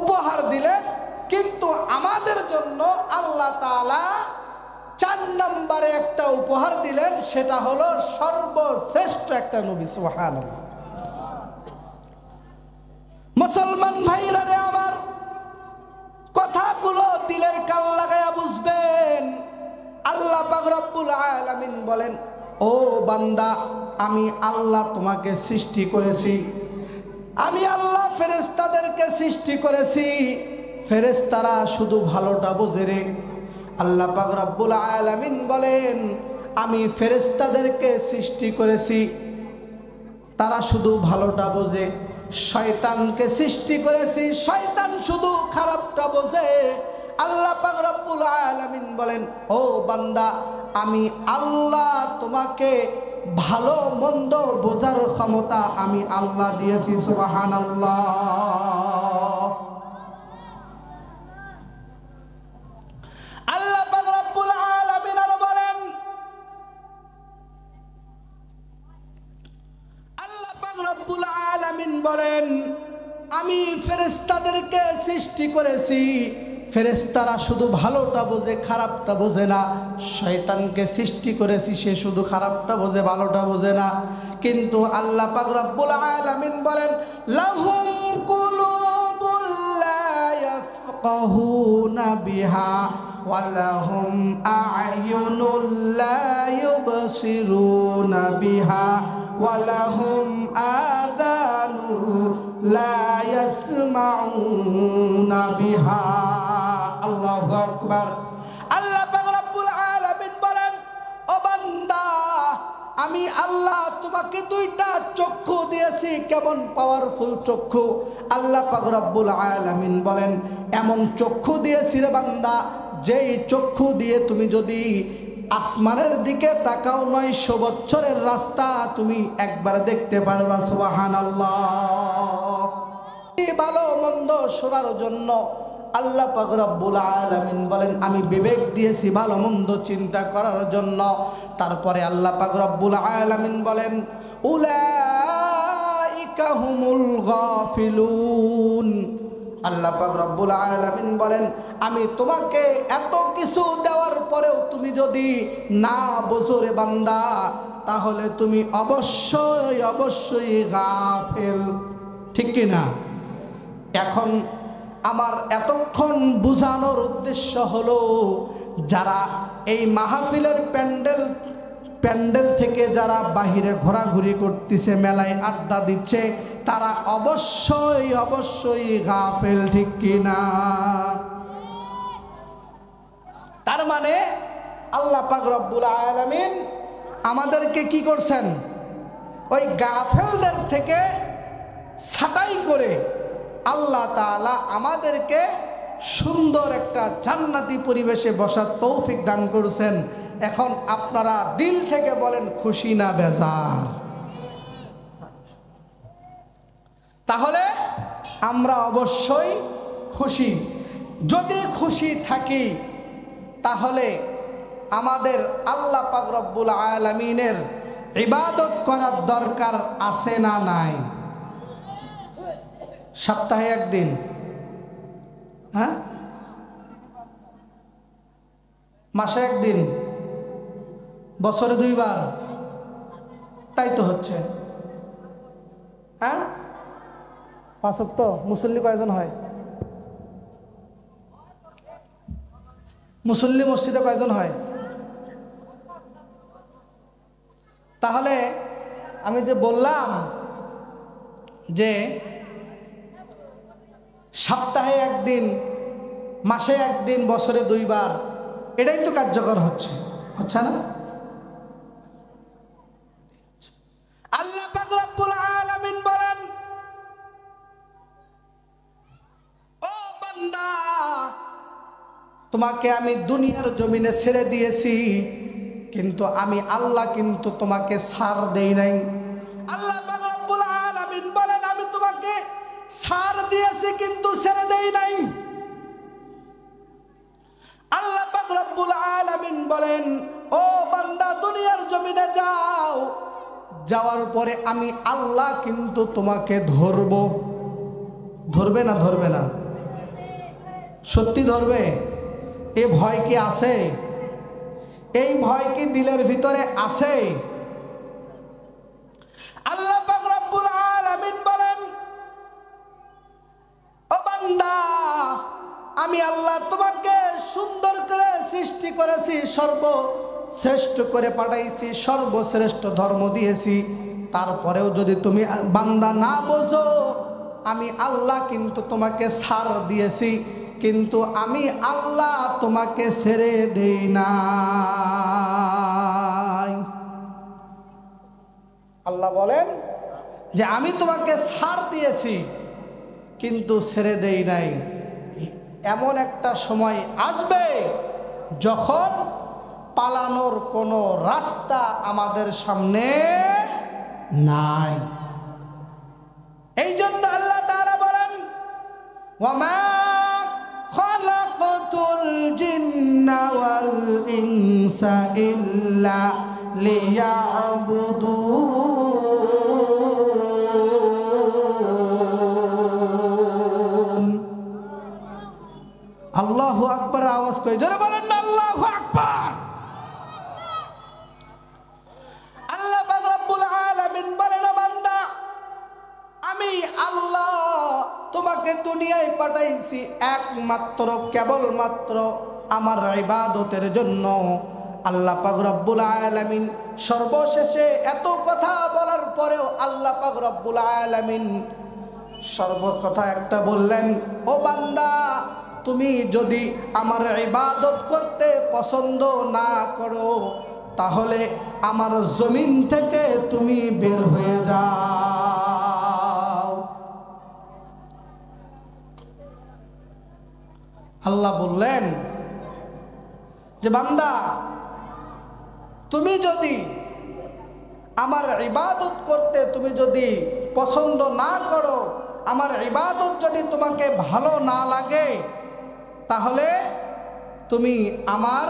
উপহার দিলেন, কিন্তু আমাদের জন্য আল্লাহ তাআলা 4 নম্বরে একটা উপহার দিলেন, সেটা হলো সর্বশ্রেষ্ঠ একটা নবী সুবহানাল্লাহ। মুসলমান ভাইরা রে আমার, কথাগুলো দিলের কান লাগায়া বুঝবেন। আল্লাহ পাক পাক রব্বুল আলামিন বলেন, ও বান্দা, আমি আল্লাহ তোমাকে সৃষ্টি করেছি, আমি আল্লাহ ফেরেশতাদেরকে সৃষ্টি করেছি, ফেরেশতারা শুধু ভালোটা বোঝে রে। আল্লাহ পাক রব্বুল আলামিন বলেন, আমি ফেরেশতাদেরকে সৃষ্টি করেছি, তারা শুধু ভালোটা বোঝে। শয়তানকে সৃষ্টি করেছি, শয়তান শুধু খারাপটা বোঝে। আল্লাহ পাক রব্বুল আলামিন বলেন, ও বান্দা, আমি আল্লাহ তোমাকে ভালো মন্দ বোঝার ক্ষমতা আমি আল্লাহ দিয়েছি। সুবহানাল্লাহ। আল্লাহ পাক রব্বুল আলামিন আরো বলেন, আল্লাহ পাক রব্বুল আলামিন বলেন, আমি ফেরেশতাদেরকে সৃষ্টি করেছি, ফেরেশতারা শুধু ভালোটা বোঝে, খারাপটা বোঝে না। শয়তানকে সৃষ্টি করেছি, সে শুধু খারাপটা বোঝে, ভালোটা বোঝে না। কিন্তু আল্লাহ পাক রব্বুল আলামিন বলেন, লাহুম কুলুবুল লা ইয়াফকাহুনা বিহা ওয়া লাহুম আ'য়ুনুল লা ইউবসিরুনা বিহা ওয়া লাহুম আযানুল লা ইয়াসমাউনা বিহা। আল্লাহু আকবার। আল্লাহ পাক রব্বুল আলামিন বলেন, ও বান্দা, আমি আল্লাহ তোমাকে দুইটা চক্ষু দিয়েছি। কেমন পাওয়ারফুল চক্ষু! আল্লাহ পাক রব্বুল আলামিন বলেন, এমন চক্ষু দিয়েছি রে বান্দা, যেই চক্ষু দিয়ে তুমি যদি আসমানের দিকে তাকাও 900 বছরের রাস্তা তুমি একবার দেখতে পারবা। সুবহানাল্লাহ। ভালো মন্দ শোনার জন্য আল্লাহ পাক রব্বুল আলামিন বলেন, আমি বিবেক দিয়েছি ভালো মন্দ চিন্তা করার জন্য। তারপরে আল্লাহ পাক রব্বুল আলামিন বলেন, উলাইকা হুমুল গাফিলুন। আল্লাহ পাক রব্বুল আলামিন বলেন, আমি তোমাকে এত কিছু দেওয়ার পরেও তুমি যদি না বোঝো রে বান্দা, তাহলে তুমি অবশ্যই অবশ্যই গাফেল। ঠিক কি না? এখন আমার এতক্ষণ বোঝানোর উদ্দেশ্য হলো, যারা এই মাহফিলের প্যান্ডেল থেকে যারা বাহিরে ঘোরাঘুরি করতেছে, মেলায় আড্ডা দিচ্ছে, তারা অবশ্যই অবশ্যই গাফেল। ঠিক কি না? তার মানে আল্লাহ পাক রব্বুল আলামিন আমাদেরকে কি করছেন? ওই গাফেলদের থেকে ছাঁটাই করে আল্লাহ তাআলা আমাদেরকে সুন্দর একটা জান্নাতি পরিবেশে বসার তৌফিক দান করেছেন। এখন আপনারা দিল থেকে বলেন, খুশি না বেজার? তাহলে আমরা অবশ্যই খুশি। যদি খুশি থাকি, তাহলে আমাদের আল্লাহ পাক রব্বুল আলামিনের ইবাদত করার দরকার আছে না নাই? সপ্তাহে একদিন, হ্যাঁ, মাসে একদিন, বছরে 2 বার, তাই তো হচ্ছে। হ্যাঁ, 5 ওয়াক্ত মুসল্লি কয়জন হয়? মুসল্লি মসজিদে কয়জন হয়? তাহলে আমি যে বললাম যে সপ্তাহে একদিন, মাসে একদিন, বছরে 2 বার, এটাই তো কার্যকর হচ্ছে, হচ্ছে না? আল্লাহ পাক রব্বুল আলামিন বলেন, ও বান্দা, তোমাকে আমি দুনিয়ার জমিনে ছেড়ে দিয়েছি, কিন্তু আমি আল্লাহ কিন্তু তোমাকে ছাড় দেই নাই। আল্লাহ পাক রব্বুল আলামিন বলেন, আমি তোমাকে ছাড় দিয়েছি কিন্তু ছেড়ে দেই নাই। আল্লাহ পাক রব্বুল আলামিন বলেন, ও বান্দা, দুনিয়ার জমিনে যাও, যাওয়ার পরে আমি আল্লাহ কিন্তু তোমাকে ধরব। ধরবে না? ধরবে না? সত্যি ধরবে? এ ভয় কি আছে? এই ভয় কি দিলের ভিতরে আছে? আল্লাহ পাক রব্বুল আলামিন বলেন, ও বান্দা, আমি আল্লাহ তোমাকে সুন্দর করে সৃষ্টি করেছি, শ্রেষ্ঠ করে পাঠাইছি, সর্বশ্রেষ্ঠ ধর্ম দিয়েছি, তারপরেও যদি তুমি বান্দা না বোঝো, আমি আল্লাহ কিন্তু তোমাকে ছাড় দিয়েছি, কিন্তু আমি আল্লাহ তোমাকে ছেড়ে দেই না। আল্লাহ বলেন যে আমি তোমাকে ছাড় দিয়েছি কিন্তু ছেড়ে দেই নাই। এমন একটা সময় আসবে যখন পালানোর কোনো রাস্তা আমাদের সামনে নাই। এই জন্য আল্লাহ তাআলা বলেন, ওয়ামা খালাকতুল জিন্না ওয়াল ইনসা ইল্লা লিয়াবুদুন। আল্লাহু আকবার আওয়াজ করে জোরে বলেন না আল্লাহু আকবার। আল্লাহ পাক রব্বুল আলামিন বলেন, বান্দা আমি আল্লাহ তোমাকে দুনিয়ায় পাঠাইছি একমাত্র কেবলমাত্র আমার ইবাদতের জন্য। আল্লাহ পাক রব্বুল আলামিন সর্বশেষে এত কথা বলার পরেও আল্লাহ পাক রব্বুল আলামিন সর্বকথা একটা বললেন, ও বান্দা তুমি যদি আমার ইবাদত করতে পছন্দ না করো, তাহলে আমার জমিন থেকে তুমি বের হয়ে যাও। আল্লাহ বললেন যে বান্দা তুমি যদি আমার ইবাদত করতে তুমি যদি পছন্দ না করো, আমার ইবাদত যদি তোমাকে ভালো না লাগে, তাহলে তুমি আমার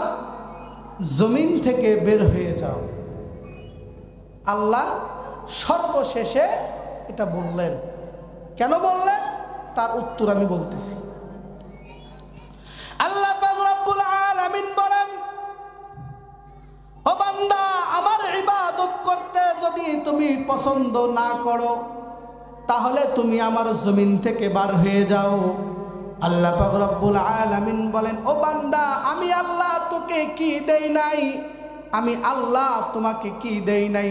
জমিন থেকে বের হয়ে যাও। আল্লাহ সর্বশেষে এটা বললেন। কেন বললেন তার উত্তর আমি বলতেছি। আল্লাহ পাক রব্বুল আলামিন বলেন, ও বান্দা আমার ইবাদত করতে যদি তুমি পছন্দ না করো, তাহলে তুমি আমার জমিন থেকে বার হয়ে যাও। আল্লাহ পাক রব্বুল আলামিন বলেন, ও বান্দা আমি আল্লাহ তোকে কি দেই নাই? আমি আল্লাহ তোমাকে কি দেই নাই?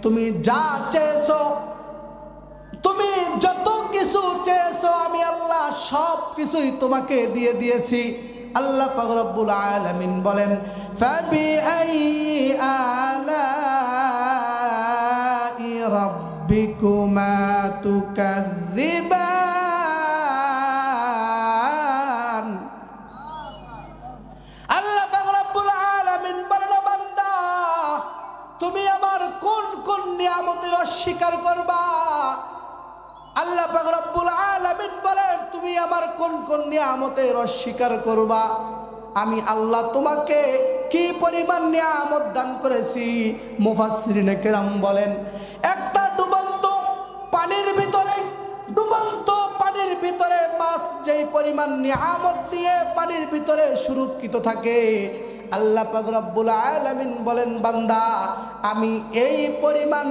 তুমি যা চেয়েছো, তুমি যত কিছু চেয়েছো আমি আল্লাহ সব কিছুই তোমাকে দিয়ে দিয়েছি। আল্লাহ পাক রব্বুল আলামিন বলেন, ফাবিআইয়ি আলাই রাব্বিকুমা তুকাযযিবান। আল্লাহ পাক রব্বুল আলামিন বলেন, বান্দা তুমি আমার কোন কোন নিয়ামতের অস্বীকার করবা? আল্লাহ পাক রব্বুল আলামিন বলেন, তুমি আমার কোন কোন নিয়ামতের অস্বীকার করবা? আমি আল্লাহ তোমাকে কি পরিমাণ নিয়ামত দান করেছি। মুফাসসিরিনে কেরাম বলেন, একটা ডুবন্ত পানির ভিতরে মাছ যেই পরিমাণ নিয়ামত দিয়ে পানির ভিতরে সুরক্ষিত থাকে, আল্লাহ পাক রব্বুল আলামিন বলেন, বান্দা আমি এই পরিমাণ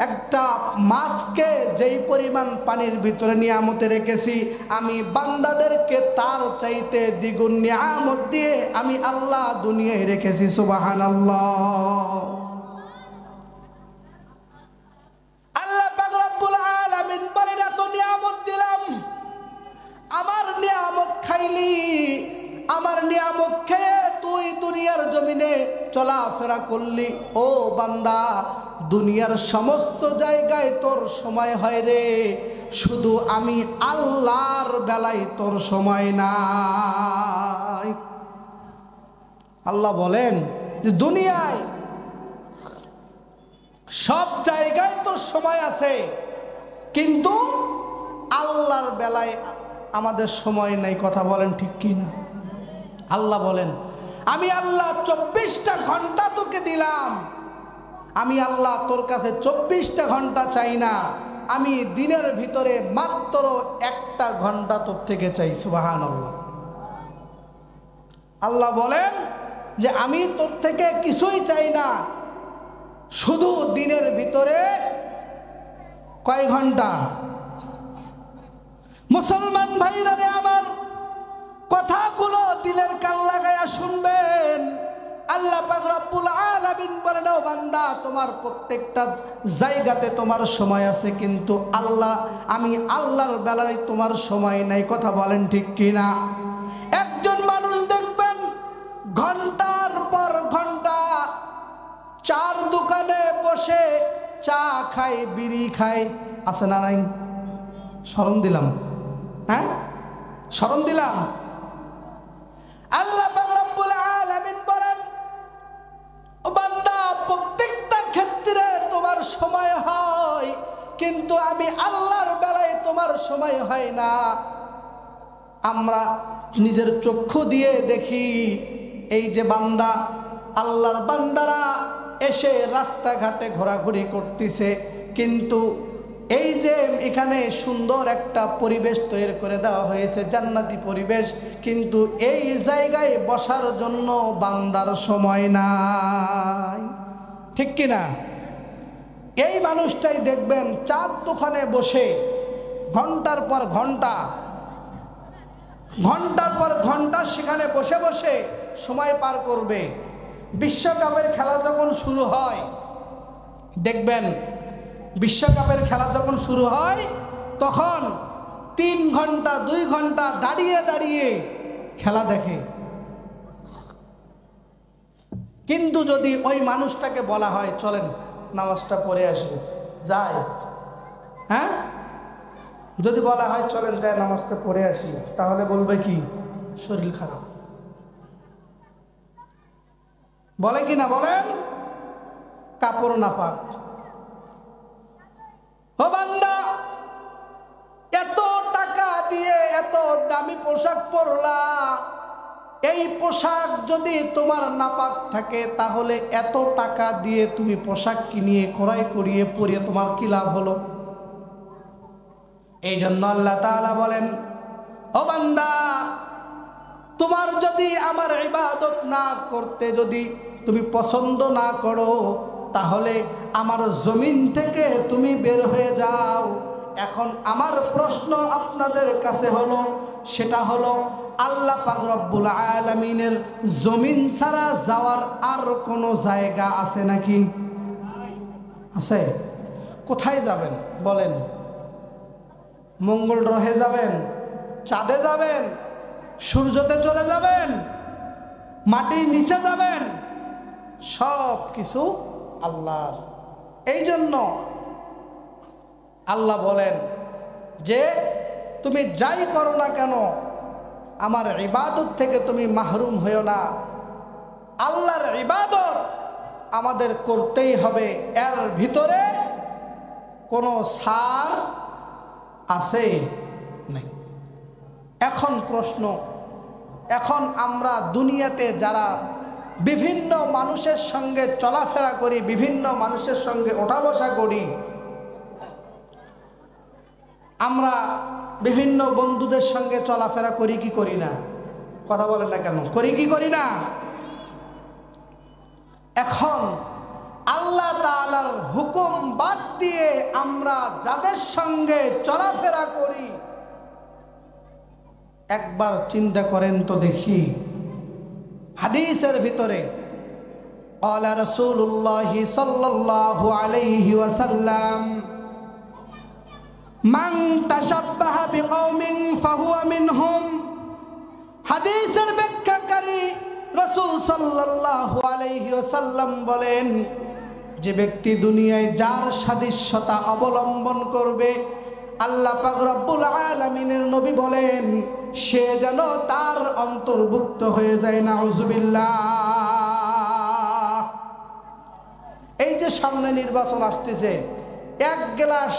একটা মাছকে যেই পরিমাণ পানির ভিতরে নিয়ামতে রেখেছি, আমি বান্দাদেরকে তার চাইতে দ্বিগুণ নিয়ামত দিয়ে আমি আল্লাহ দুনিয়ায় রেখেছি। সুবহানাল্লাহ। আল্লাহ পাক রব্বুল আলামিন বলেন, এত নিয়ামত দিলাম, আমার নিয়ামত খাইলি, আমার নিয়ামত খেয়ে তুই দুনিয়ার জমিনে চলাফেরা করলি। ও বান্দা দুনিয়ার সমস্ত জায়গায় তোর সময় হয় রে, শুধু আমি আল্লাহর বেলায় তোর সময় নাই। আল্লাহ বলেন যে দুনিয়ায় সব জায়গায় তোর সময় আছে, কিন্তু আল্লাহর বেলায় আমাদের সময় নেই। কথা বলেন ঠিক কি না? আল্লাহ বলেন, আমি আল্লাহ 24টা ঘন্টা তোকে দিলাম, আমি আল্লাহ তোর কাছে 24টা ঘন্টা চাই না, আমি দিনের ভিতরে মাত্র 1টা ঘন্টা তোর থেকে চাই। সুবহানাল্লাহ। আল্লাহ বলেন যে আমি তোর থেকে কিছুই চাই না, শুধু দিনের ভিতরে কয় ঘন্টা? মুসলমান ভাইরা রে আমার, কথাগুলো দিলের কান লাগায়া শুনবেন। আল্লাহ পাক রব্বুল আলামিন বলেন, ও বান্দা, তোমার প্রত্যেকটা জায়গাতে তোমার সময় আছে, কিন্তু আমি আল্লাহর বেলায় তোমার সময় নাই। কথা বলেন ঠিক কিনা? একজন মানুষ দেখবেন ঘন্টার পর ঘন্টা চার দোকানে বসে চা খায়, বিড়ি খায়, আছে না নাই? শরম দিলাম, হ্যাঁ শরম দিলাম। আল্লাহ পাক রব্বুল আলামিন বলেন, ও বান্দা, প্রত্যেকটা ক্ষেত্রে তোমার সময় হয়, কিন্তু আমি আল্লাহর বেলায় তোমার সময় হয় না। আমরা নিজের চক্ষু দিয়ে দেখি, এই যে বান্দা, আল্লাহর বান্দারা এসে রাস্তাঘাটে ঘোরাঘুরি করতেছে, কিন্তু এই যে এখানে সুন্দর একটা পরিবেশ তৈরি করে দেওয়া হয়েছে, জান্নাতি পরিবেশ, কিন্তু এই জায়গায় বসার জন্য বান্দার সময় নাই। ঠিক কিনা? এই মানুষটাই দেখবেন চার দোকানে বসে ঘন্টার পর ঘন্টা সেখানে বসে বসে সময় পার করবে। বিশ্বকাপের খেলা যখন শুরু হয়, দেখবেন বিশ্বকাপের খেলা যখন শুরু হয়, তখন 3 ঘন্টা 2 ঘন্টা দাঁড়িয়ে দাঁড়িয়ে খেলা দেখে। কিন্তু যদি ওই মানুষটাকে বলা হয়, চলেন নামাজটা পড়ে আসি, যায়? হ্যাঁ, যদি বলা হয় চলেন যাই নামাজটা পড়ে আসি, তাহলে বলবে কি? শরীর খারাপ। বলে কি না বলেন? কাপড় নাপাক। ও বান্দা, এত টাকা দিয়ে এত দামি পোশাক পরলা, এই পোশাক যদি তোমার নাপাক থাকে, তাহলে এত টাকা দিয়ে তুমি পোশাক কিনিয়ে ক্রয় করিয়ে পরিয়ে তোমার কি লাভ হলো? এই জন্য আল্লাহ তাআলা বলেন, ও বান্দা, তোমার যদি আমার ইবাদত না করতে যদি তুমি পছন্দ না করো, তাহলে আমার জমিন থেকে তুমি বের হয়ে যাও। এখন আমার প্রশ্ন আপনাদের কাছে হলো, সেটা হলো, আল্লাহ পাক রব্বুল আলামিনের জমিন ছাড়া যাওয়ার আর কোনো জায়গা আছে নাকি? আছে? কোথায় যাবেন বলেন? মঙ্গল গ্রহে যাবেন? চাঁদে যাবেন? সূর্যতে চলে যাবেন? মাটির নিচে যাবেন? সব কিছু আল্লাহর। এই জন্য আল্লাহ বলেন যে তুমি যাই করো না কেন, আমার ইবাদত থেকে তুমি মাহরুম হইও না। আল্লাহর ইবাদত আমাদের করতেই হবে, এর ভিতরে কোনো ছাড় আছে নাই। এখন প্রশ্ন, এখন আমরা দুনিয়াতে যারা বিভিন্ন মানুষের সঙ্গে চলাফেরা করি, বিভিন্ন মানুষের সঙ্গে ওঠা বসা করি, আমরা বিভিন্ন বন্ধুদের সঙ্গে চলাফেরা করি কি করি না? কথা বলেন না কেন? করি কি করি না? এখন আল্লাহ তাআলার হুকুম বাদ দিয়ে আমরা যাদের সঙ্গে চলাফেরা করি, একবার চিন্তা করেন তো দেখি। হাদিসের ভিতরে ক্বালা রাসূলুল্লাহ সাল্লাল্লাহু আলাইহি ওয়াসাল্লাম, মান তাশাব্বাহা বিকওমিন ফাহুয়া মিনহুম। হাদিসের ব্যাখ্যাকারী রাসূল সাল্লাল্লাহু আলাইহি ওয়াসাল্লাম বলেন, যে ব্যক্তি দুনিয়ায় যার সাদৃশ্যতা অবলম্বন করবে, আল্লাহ পাক রব্বুল আলামিনের নবী বলেন, সে যেন তার অন্তর্ভুক্ত হয়ে যায়। নাউজুবিল্লাহ। এই যে সামনে নির্বাচন আসতেছে, এক গ্লাস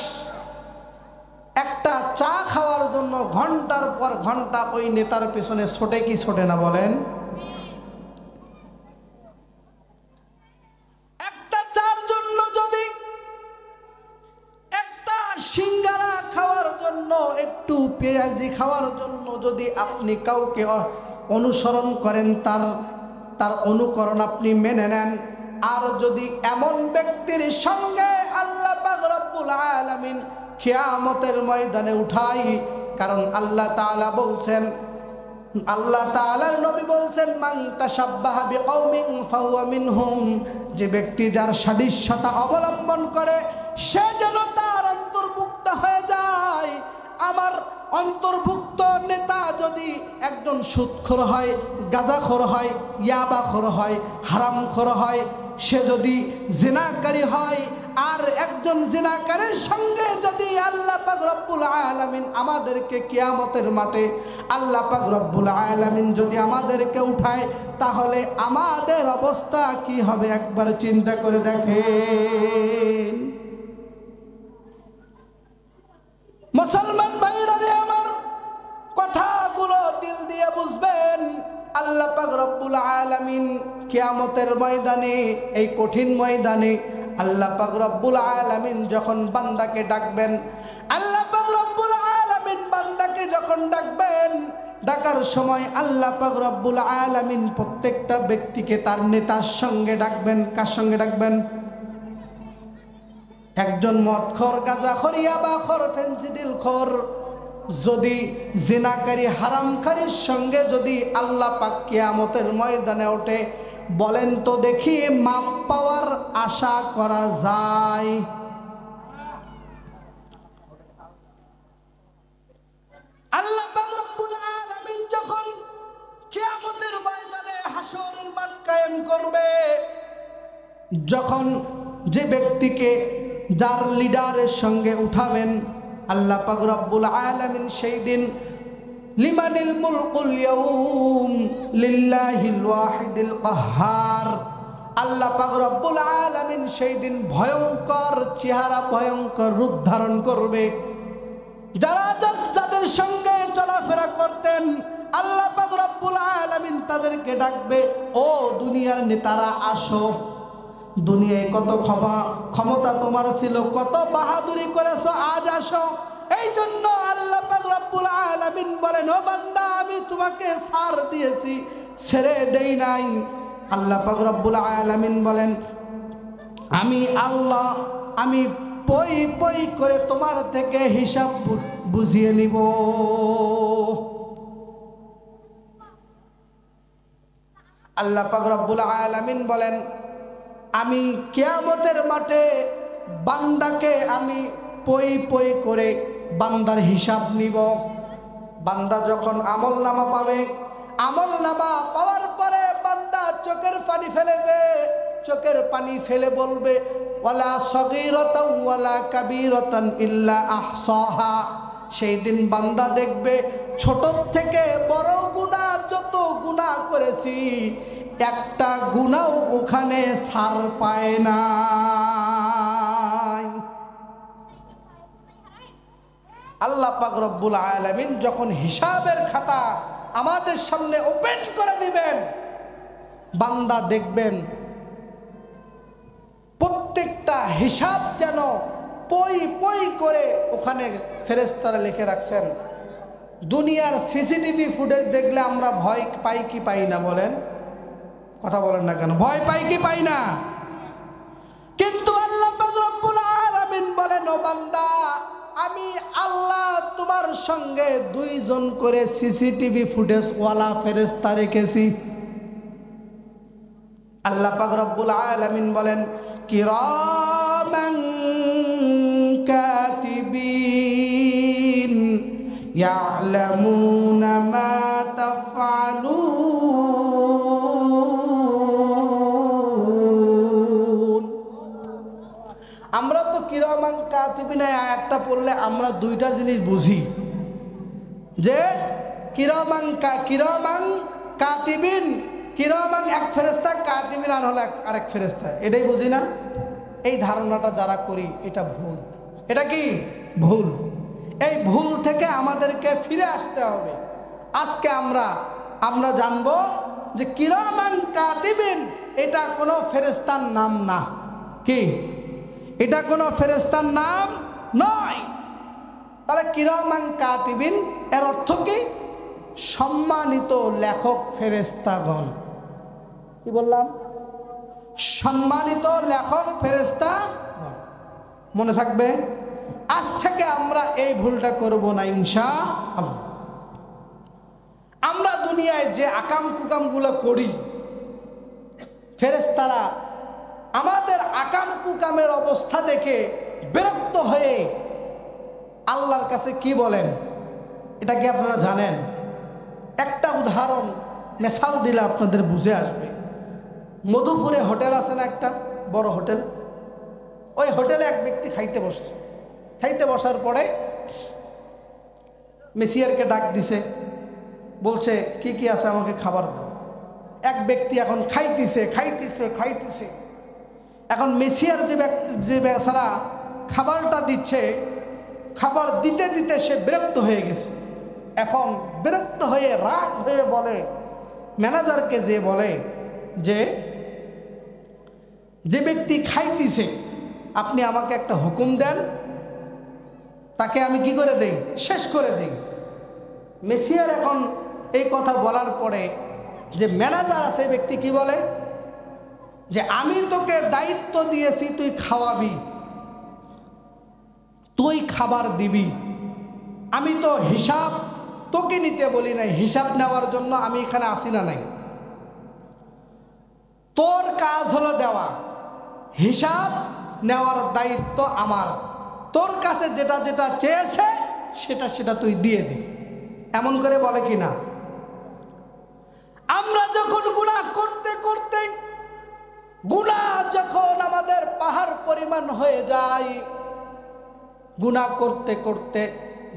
একটা চা খাওয়ার জন্য ঘন্টার পর ঘন্টা ওই নেতার পেছনে ছোটে কি ছোটে না বলেন? একটা চার জন্য যদি, একটা সিঙ্গারা খাওয়ার জন্য, একটু পেঁয়াজি খাওয়ার জন্য যদি আপনি কাউকে অনুসরণ করেন, তার অনুকরণ আপনি মেনে নেন, আর যদি এমন ব্যক্তির সঙ্গে আল্লাহ পাক রব্বুল আলামিন কিয়ামতের ময়দানে উঠাই, কারণ আল্লাহ তাআলা বলছেন, আল্লাহ তাআলার নবী বলছেন, মান তাশাব্বাহা বিকওমিন ফাহুয়া মিনহুম, যে ব্যক্তি যার সাদৃশ্যতা অবলম্বন করে সে যেন তার অন্তর্ভুক্ত হয়ে যায়। আমার অন্তর্ভুক্ত নেতা যদি একজন সুদখোর হয়, গাঁজাখোর হয়, ইয়াবাখোর হয়, হারামখোর হয়, সে যদি জিনাকারী হয়, আর একজন জিনাকারীর সঙ্গে যদি আল্লাহ পাক রব্বুল আলামিন আমাদেরকে কিয়ামতের মাঠে আল্লাহ পাক রব্বুল আলামিন যদি আমাদেরকে উঠায়, তাহলে আমাদের অবস্থা কি হবে একবার চিন্তা করে দেখেন। মুসলমান ভাইরা রে আমার, কথাগুলো দিল দিয়ে বুঝবেন। আল্লাহ পাক রব্বুল আলামিন কিয়ামতের ময়দানে, এই কঠিন ময়দানে আল্লাহ পাক রব্বুল আলামিন যখন বান্দাকে ডাকবেন, আল্লাহ পাক রব্বুল আলামিন বান্দাকে যখন ডাকবেন, ডাকার সময় আল্লাহ পাক রব্বুল আলামিন প্রত্যেকটা ব্যক্তিকে তার নেতার সঙ্গে ডাকবেন। কার সঙ্গে ডাকবেন? একজন মদখোর, গাঁজাখোর, ইয়াবাখোর, ফেন্সিডিলখোর যদি জিনাকারী, হারামকারীর সঙ্গে যদি আল্লাহ পাক কিয়ামতের ময়দানে ওঠে, বলেন তো দেখি মাপ পাওয়ার আশা করা যায়? আল্লাহ পাক রব্বুল আলামিন যখন কিয়ামতের ময়দানে হাসরের মাঠ কায়েম করবে, যখন যে ব্যক্তিকে যার লিডারের সঙ্গে উঠাবেন, আল্লাহ পাক রব্বুল আলামিন সেই দিন লিমানিল মুলকুল ইয়াউম লিল্লাহিল ওয়াহিদিল কাহ্হার, আল্লাহ পাক রব্বুল আলামিন সেই দিন ভয়ঙ্কর চেহারা, ভয়ঙ্কর রূপ ধারণ করবে। যারা যাদের সঙ্গে চলাফেরা করতেন, আল্লাহ পাক রব্বুল আলামিন তাদেরকে ডাকবে, ও দুনিয়ার নেতারা আসো, দুনিয়ায় কত ক্ষমতা তোমার ছিল, কত বাহাদুরি করেছো, আজ আসো। এই জন্য আল্লাহ পাক রব্বুল আলামিন বলেন, ও বান্দা আমি তোমাকে ছাড় দিয়েছি, ছেড়ে দেই নাই। আল্লাহ পাক রব্বুল আলামিন বলেন, আমি আল্লাহ, আমি পই পই করে তোমার থেকে হিসাব বুঝিয়ে নিব। আল্লাহ পাক রব্বুল আলামিন বলেন, আমি কিয়ামতের মাঠে বান্দাকে আমি পই পই করে বান্দার হিসাব নিব। বান্দা যখন আমলনামা পাবে, আমলনামা পাওয়ার পরে বান্দা চোখের পানি ফেলবে, চোখের পানি ফেলে বলবে, ওয়ালা সগীরাতান ওয়ালা কাবীরাতান ইল্লা আহসাহা। সেই দিন বান্দা দেখবে ছোট থেকে বড় গুনাহ, যত গুনাহ করেছি একটা গুনাও ওখানে ছাড় পায় না। আল্লাহ পাক রব্বুল আলামিন যখন হিসাবের খাতা আমাদের সামনে ওপেন করে দিবেন, বান্দা দেখবেন প্রত্যেকটা হিসাব যেন পই পই করে ওখানে ফেরেশতারা লিখে রাখছেন। দুনিয়ার সিসিটিভি ফুটেজ দেখলে আমরা ভয় পাই কি পাই না? বলেন, কথা বলেন না কেন? ভয় পাই কি পাই না? কিন্তু আল্লাহ পাক রব্বুল আলামিন বলেন, ও বান্দা আমি আল্লাহ তোমার সঙ্গে দুইজন করে সিসিটিভি ফুটেজ ওয়ালা ফেরেশতা রেখেছি। আল্লাহ পাক রব্বুল আলামিন বলেন, কিরামান কাতিবিন ইয়ালামুনা মা তাফআলুন। আমরা তো কিরামান কাতিবিন আয়াতটা পড়লে আমরা দুইটা জিনিস বুঝি, যে কিরামান কাতিবিন, কিরামান এক ফেরেশতা, কাতিবিন আর হলো আরেক ফেরেশতা, এটাই বুঝি না? এই ধারণাটা যারা করি এটা ভুল। এটা কি ভুল? এই ভুল থেকে আমাদেরকে ফিরে আসতে হবে। আজকে আমরা জানবো যে কিরামান কাতিবিন এটা কোনো ফেরেশতার নাম না। কি এটা কোনো ফেরেশতার নাম নয়। তাহলে কিরামান কাতিবিন এর অর্থ কি? সম্মানিত লেখক ফেরেশতাগণ। কি বললাম? সম্মানিত লেখক ফেরেশতাগণ। মনে থাকবে, আজ থেকে আমরা এই ভুলটা করব না ইনশাআল্লাহ। আমরা দুনিয়ায় যে আকাম কুকামগুলো করি, ফেরেশতারা আমাদের আকাম কুকামের অবস্থা দেখে বিরক্ত হয়ে আল্লাহর কাছে কি বলেন, এটা কি আপনারা জানেন? একটা উদাহরণ মেসাল দিলে আপনাদের বুঝে আসবে। মধুপুরে হোটেল আছে না, একটা বড় হোটেল, ওই হোটেলে এক ব্যক্তি খাইতে বসছে। খাইতে বসার পরে মেসিয়ারকে ডাক দিছে, বলছে কি কি আছে আমাকে খাবার দাও। এক ব্যক্তি এখন খাইতেছে। এখন মেসিয়ার যে বেচারা খাবারটা দিচ্ছে, খাবার দিতে দিতে সে বিরক্ত হয়ে গেছে। এখন বিরক্ত হয়ে রাগ হয়ে বলে ম্যানেজারকে, যে বলে যে ব্যক্তি খাইতেছে আপনি আমাকে একটা হুকুম দেন, তাকে আমি কি করে দেই, শেষ করে দেই। মেসিয়ার এখন এই কথা বলার পরে যে ম্যানেজার আছে ব্যক্তি কি বলে, যে আমি তোকে দায়িত্ব দিয়েছি তুই খাওয়াবি, তুই খাবার দিবি, আমি তো হিসাব তোকে নিতে বলি নাই, হিসাব নেওয়ার জন্য আমি এখানে আসি না নাই। তোর কাজ হলো দেওয়া, হিসাব নেওয়ার দায়িত্ব আমার। তোর কাছে যেটা যেটা চেয়েছে সেটা তুই দিয়ে দি। এমন করে বলে কি না? আমরা যখন গুনাহ করতে করতে, গুনাহ যখন আমাদের পাহাড় পরিমাণ হয়ে যায়, গুনাহ করতে করতে,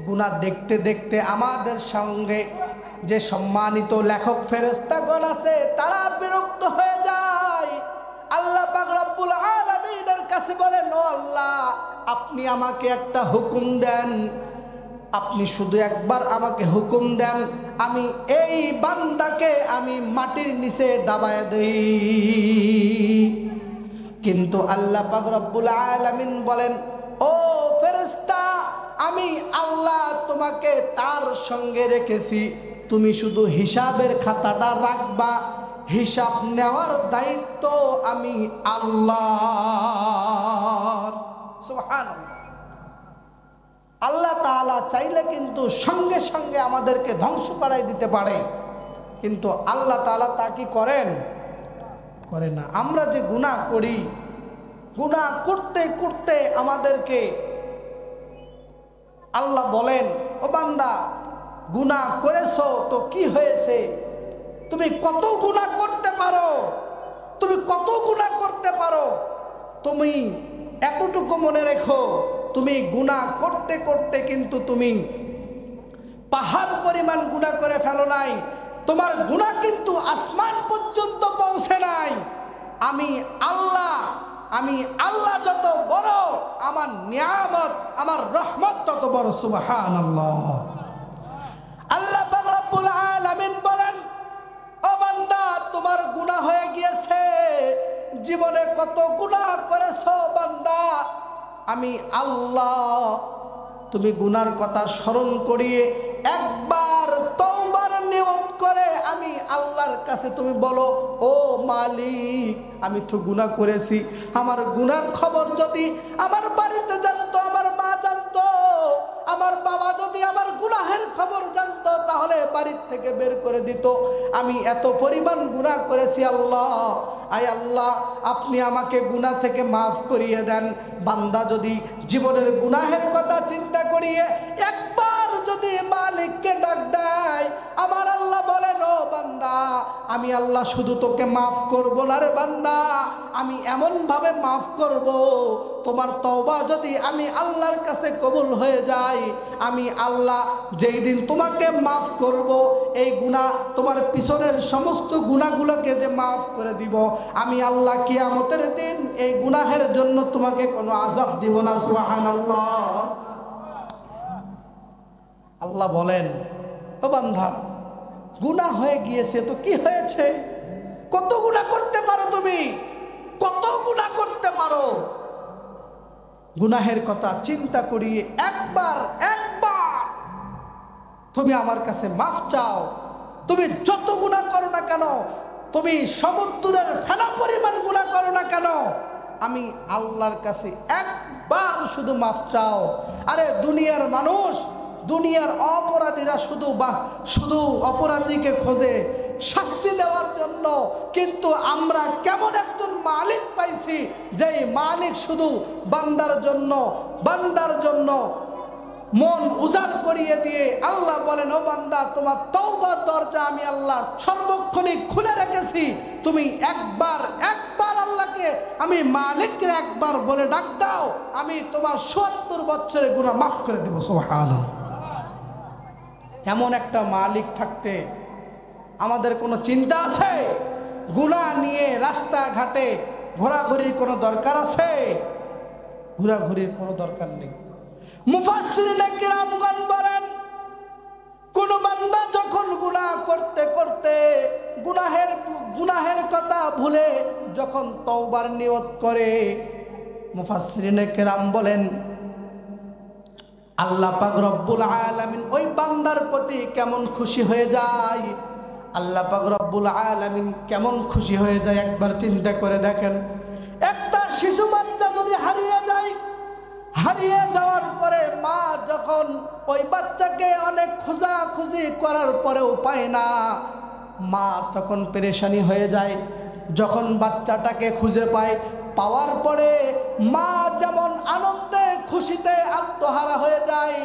গুনাহ দেখতে দেখতে আমাদের সঙ্গে যে সম্মানিত লেখক ফেরেশতাগণ আছে তারা বিরক্ত হয়ে যায়। আল্লাহ পাক রব্বুল আলামিনের কাছে বলেন, ও আল্লাহ আপনি আমাকে একটা হুকুম দেন, আপনি শুধু একবার আমাকে হুকুম দেন, আমি এই বান্দাকে আমি মাটির নিচে দাবায় দেই। কিন্তু আল্লাহ পাক রব্বুল আলামিন বলেন, ও ফেরেশতা, আমি আল্লাহ তোমাকে তার সঙ্গে রেখেছি, তুমি শুধু হিসাবের খাতাটা রাখবা, হিসাব নেওয়ার দায়িত্ব আমি আল্লাহর। সুবহানাল্লাহ। আল্লাহ তাআলা চাইলে কিন্তু সঙ্গে সঙ্গে আমাদেরকে ধ্বংস করাই দিতে পারে, কিন্তু আল্লাহ তাআলা তা কি করেন? করে না। আমরা যে গুনাহ করি, গুনাহ করতে করতে আমাদেরকে আল্লাহ বলেন, ও বান্দা গুনাহ করেছো তো কি হয়েছে, তুমি কত গুনাহ করতে পারো, তুমি কত গুনাহ করতে পারো, তুমি এতটুকু মনে রেখো, তুমি গুনাহ করতে করতে কিন্তু তুমি পাহাড় পরিমাণ গুনাহ করে ফেলো নাই, তোমার গুনাহ কিন্তু আসমান পর্যন্ত পৌঁছে নাই। আমি আল্লাহ যত বড়, আমার নিয়ামত, আমার রহমত তত বড়। সুবহানাল্লাহ। আল্লাহ পাক রব্বুল আলামিন বলেন, ও বান্দা তোমার গুনাহ হয়ে গিয়েছে, জীবনে কত গুনাহ করেছো বান্দা, আমি আল্লাহ তুমি গুনার কথা স্মরণ করিয়ে একবার তওবার নিয়ত করে আমি আল্লাহর কাছে তুমি বলো, ও মালিক আমি তো গুনাহ করেছি, আমার গুনার খবর যদি আমার বাড়িতে জানতো, আমার মা জানতো, আমার বাবা যদি আমার গুনাহের খবর জানতো তাহলে বাড়ির থেকে বের করে দিত। আমি এত পরিমাণ গুনাহ করেছি আল্লাহ, আয় আল্লাহ আপনি আমাকে গুনাহ থেকে মাফ করিয়ে দেন। বান্দা যদি জীবনের গুনাহের কথা চিন্তা করিয়ে একবার যদি মালিককে ডাক দেয়, আমার আল্লাহ বলেন, ও বান্দা আমি আল্লাহ শুধু তোকে মাফ করব না রে বান্দা, আমি এমন ভাবে মাফ করব, তোমার তওবা যদি আমি আল্লাহর কাছে কবুল হয়ে যায়, আমি আল্লাহ যেই দিন তোমাকে মাফ করব, এই গুনাহ তোমার পিছনের সমস্ত গুনাহগুলোকে যে মাফ করে দিব, আমি আল্লাহ কিয়ামতের দিন এই গুনাহের জন্য তোমাকে কোনো আযাব দিব না। সুবহানাল্লাহ। আল্লাহ বলেন, ও বান্দা গুনাহ হয়ে গিয়েছে তো কি হয়েছে, কত গুনাহ করতে পারো, তুমি কত গুনাহ করতে পারো। গুনাহের কথা চিন্তা করিয়ে একবার তুমি আমার কাছে মাফ চাও। তুমি যত গুনাহ করো না কেন, তুমি সমুদ্রের ফেনা পরিমাণ গুনাহ করো না কেন, আমি আল্লাহর কাছে একবার শুধু মাফ চাও। আরে দুনিয়ার মানুষ দুনিয়ার অপরাধীরা শুধু অপরাধীকে খোঁজে শাস্তি দেওয়ার জন্য, কিন্তু আমরা কেমন একজন মালিক পাইছি যেই মালিক শুধু বান্দার জন্য মন উজাড় করিয়ে দিয়ে আল্লাহ বলেন, ও বান্দা তোমার তওবার দরজা আমি আল্লাহ সর্বক্ষণিক খুলে রেখেছি, তুমি একবার আল্লাহকে আমি মালিককে একবার বলে ডাক দাও, আমি তোমার ৭০ বছরের গুনাহ মাফ করে দেব। সুবহানাল্লাহ। এমন একটা মালিক থাকতে আমাদের কোনো চিন্তা আছে? গুনাহ নিয়ে রাস্তাঘাটে ঘোরাঘুরির কোনো দরকার আছে? ঘোরাঘুরির কোনো দরকার নেই। মুফাসসিরিনে কিরামগণ বলেন, কোন বান্দা যখন গুনাহ করতে করতে গুনাহের কথা ভুলে যখন তওবার নিয়ত করে, মুফাসসিরিনে কিরাম বলেন আল্লাহ পাক রব্বুল আলামিন ওই বান্দার প্রতি কেমন খুশি হয়ে যায়। আল্লাহ পাক রব্বুল আলামিন কেমন খুশি হয়ে যায় একবার চিন্তা করে দেখেন। একটা শিশু বাচ্চা যদি হারিয়ে যাওয়ার পরে মা যখন ওই বাচ্চাকে অনেক খোঁজাখুঁজি করার পরেও পায় না, মা তখন পেরেশানি হয়ে যায়। যখন বাচ্চাটাকে খুঁজে পাওয়ার পরে মা যেমন আনন্দে খুশিতে আত্মহারা হয়ে যায়,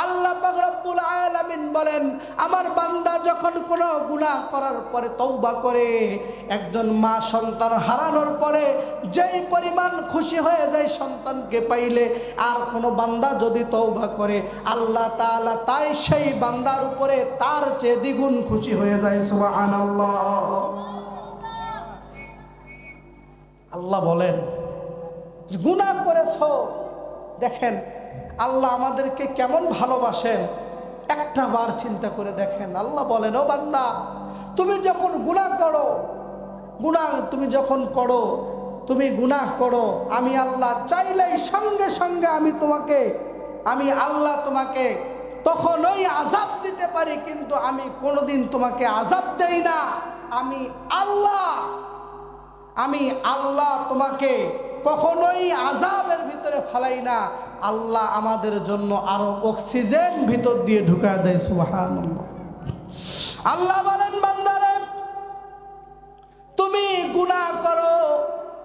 আল্লাহ পাক রব্বুল আলামিন বলেন আমার বান্দা যখন কোনো গুনাহ করার পরে তওবা করে, একজন মা সন্তান হারানোর পরে যেই পরিমাণ খুশি হয়ে যায় সন্তানকে পাইলে, আর কোনো বান্দা যদি তওবা করে আল্লাহ তাআলা তাই সেই বান্দার উপরে তার চেয়ে দ্বিগুণ খুশি হয়ে যায়। সুবহানাল্লাহ। আল্লাহ বলেন গুনাহ করেছো, দেখেন আল্লাহ আমাদেরকে কেমন ভালোবাসেন, একটা বার চিন্তা করে দেখেন। আল্লাহ বলেন, ও বান্দা তুমি যখন গুনাহ করো, তুমি গুনাহ করো, আমি আল্লাহ চাইলেই সঙ্গে সঙ্গে আমি আল্লাহ তোমাকে তখনই আযাব দিতে পারি, কিন্তু আমি কোনোদিন তোমাকে আযাব দেই না। আমি আল্লাহ তোমাকে কখনোই আযাবের ভিতরে ফেলাই না। আল্লাহ আমাদের জন্য আরো অক্সিজেন ভিতর দিয়ে ঢুকায় দেয়। সুবহানাল্লাহ। আল্লাহ বলেন বান্দারে তুমি গুনাহ করো,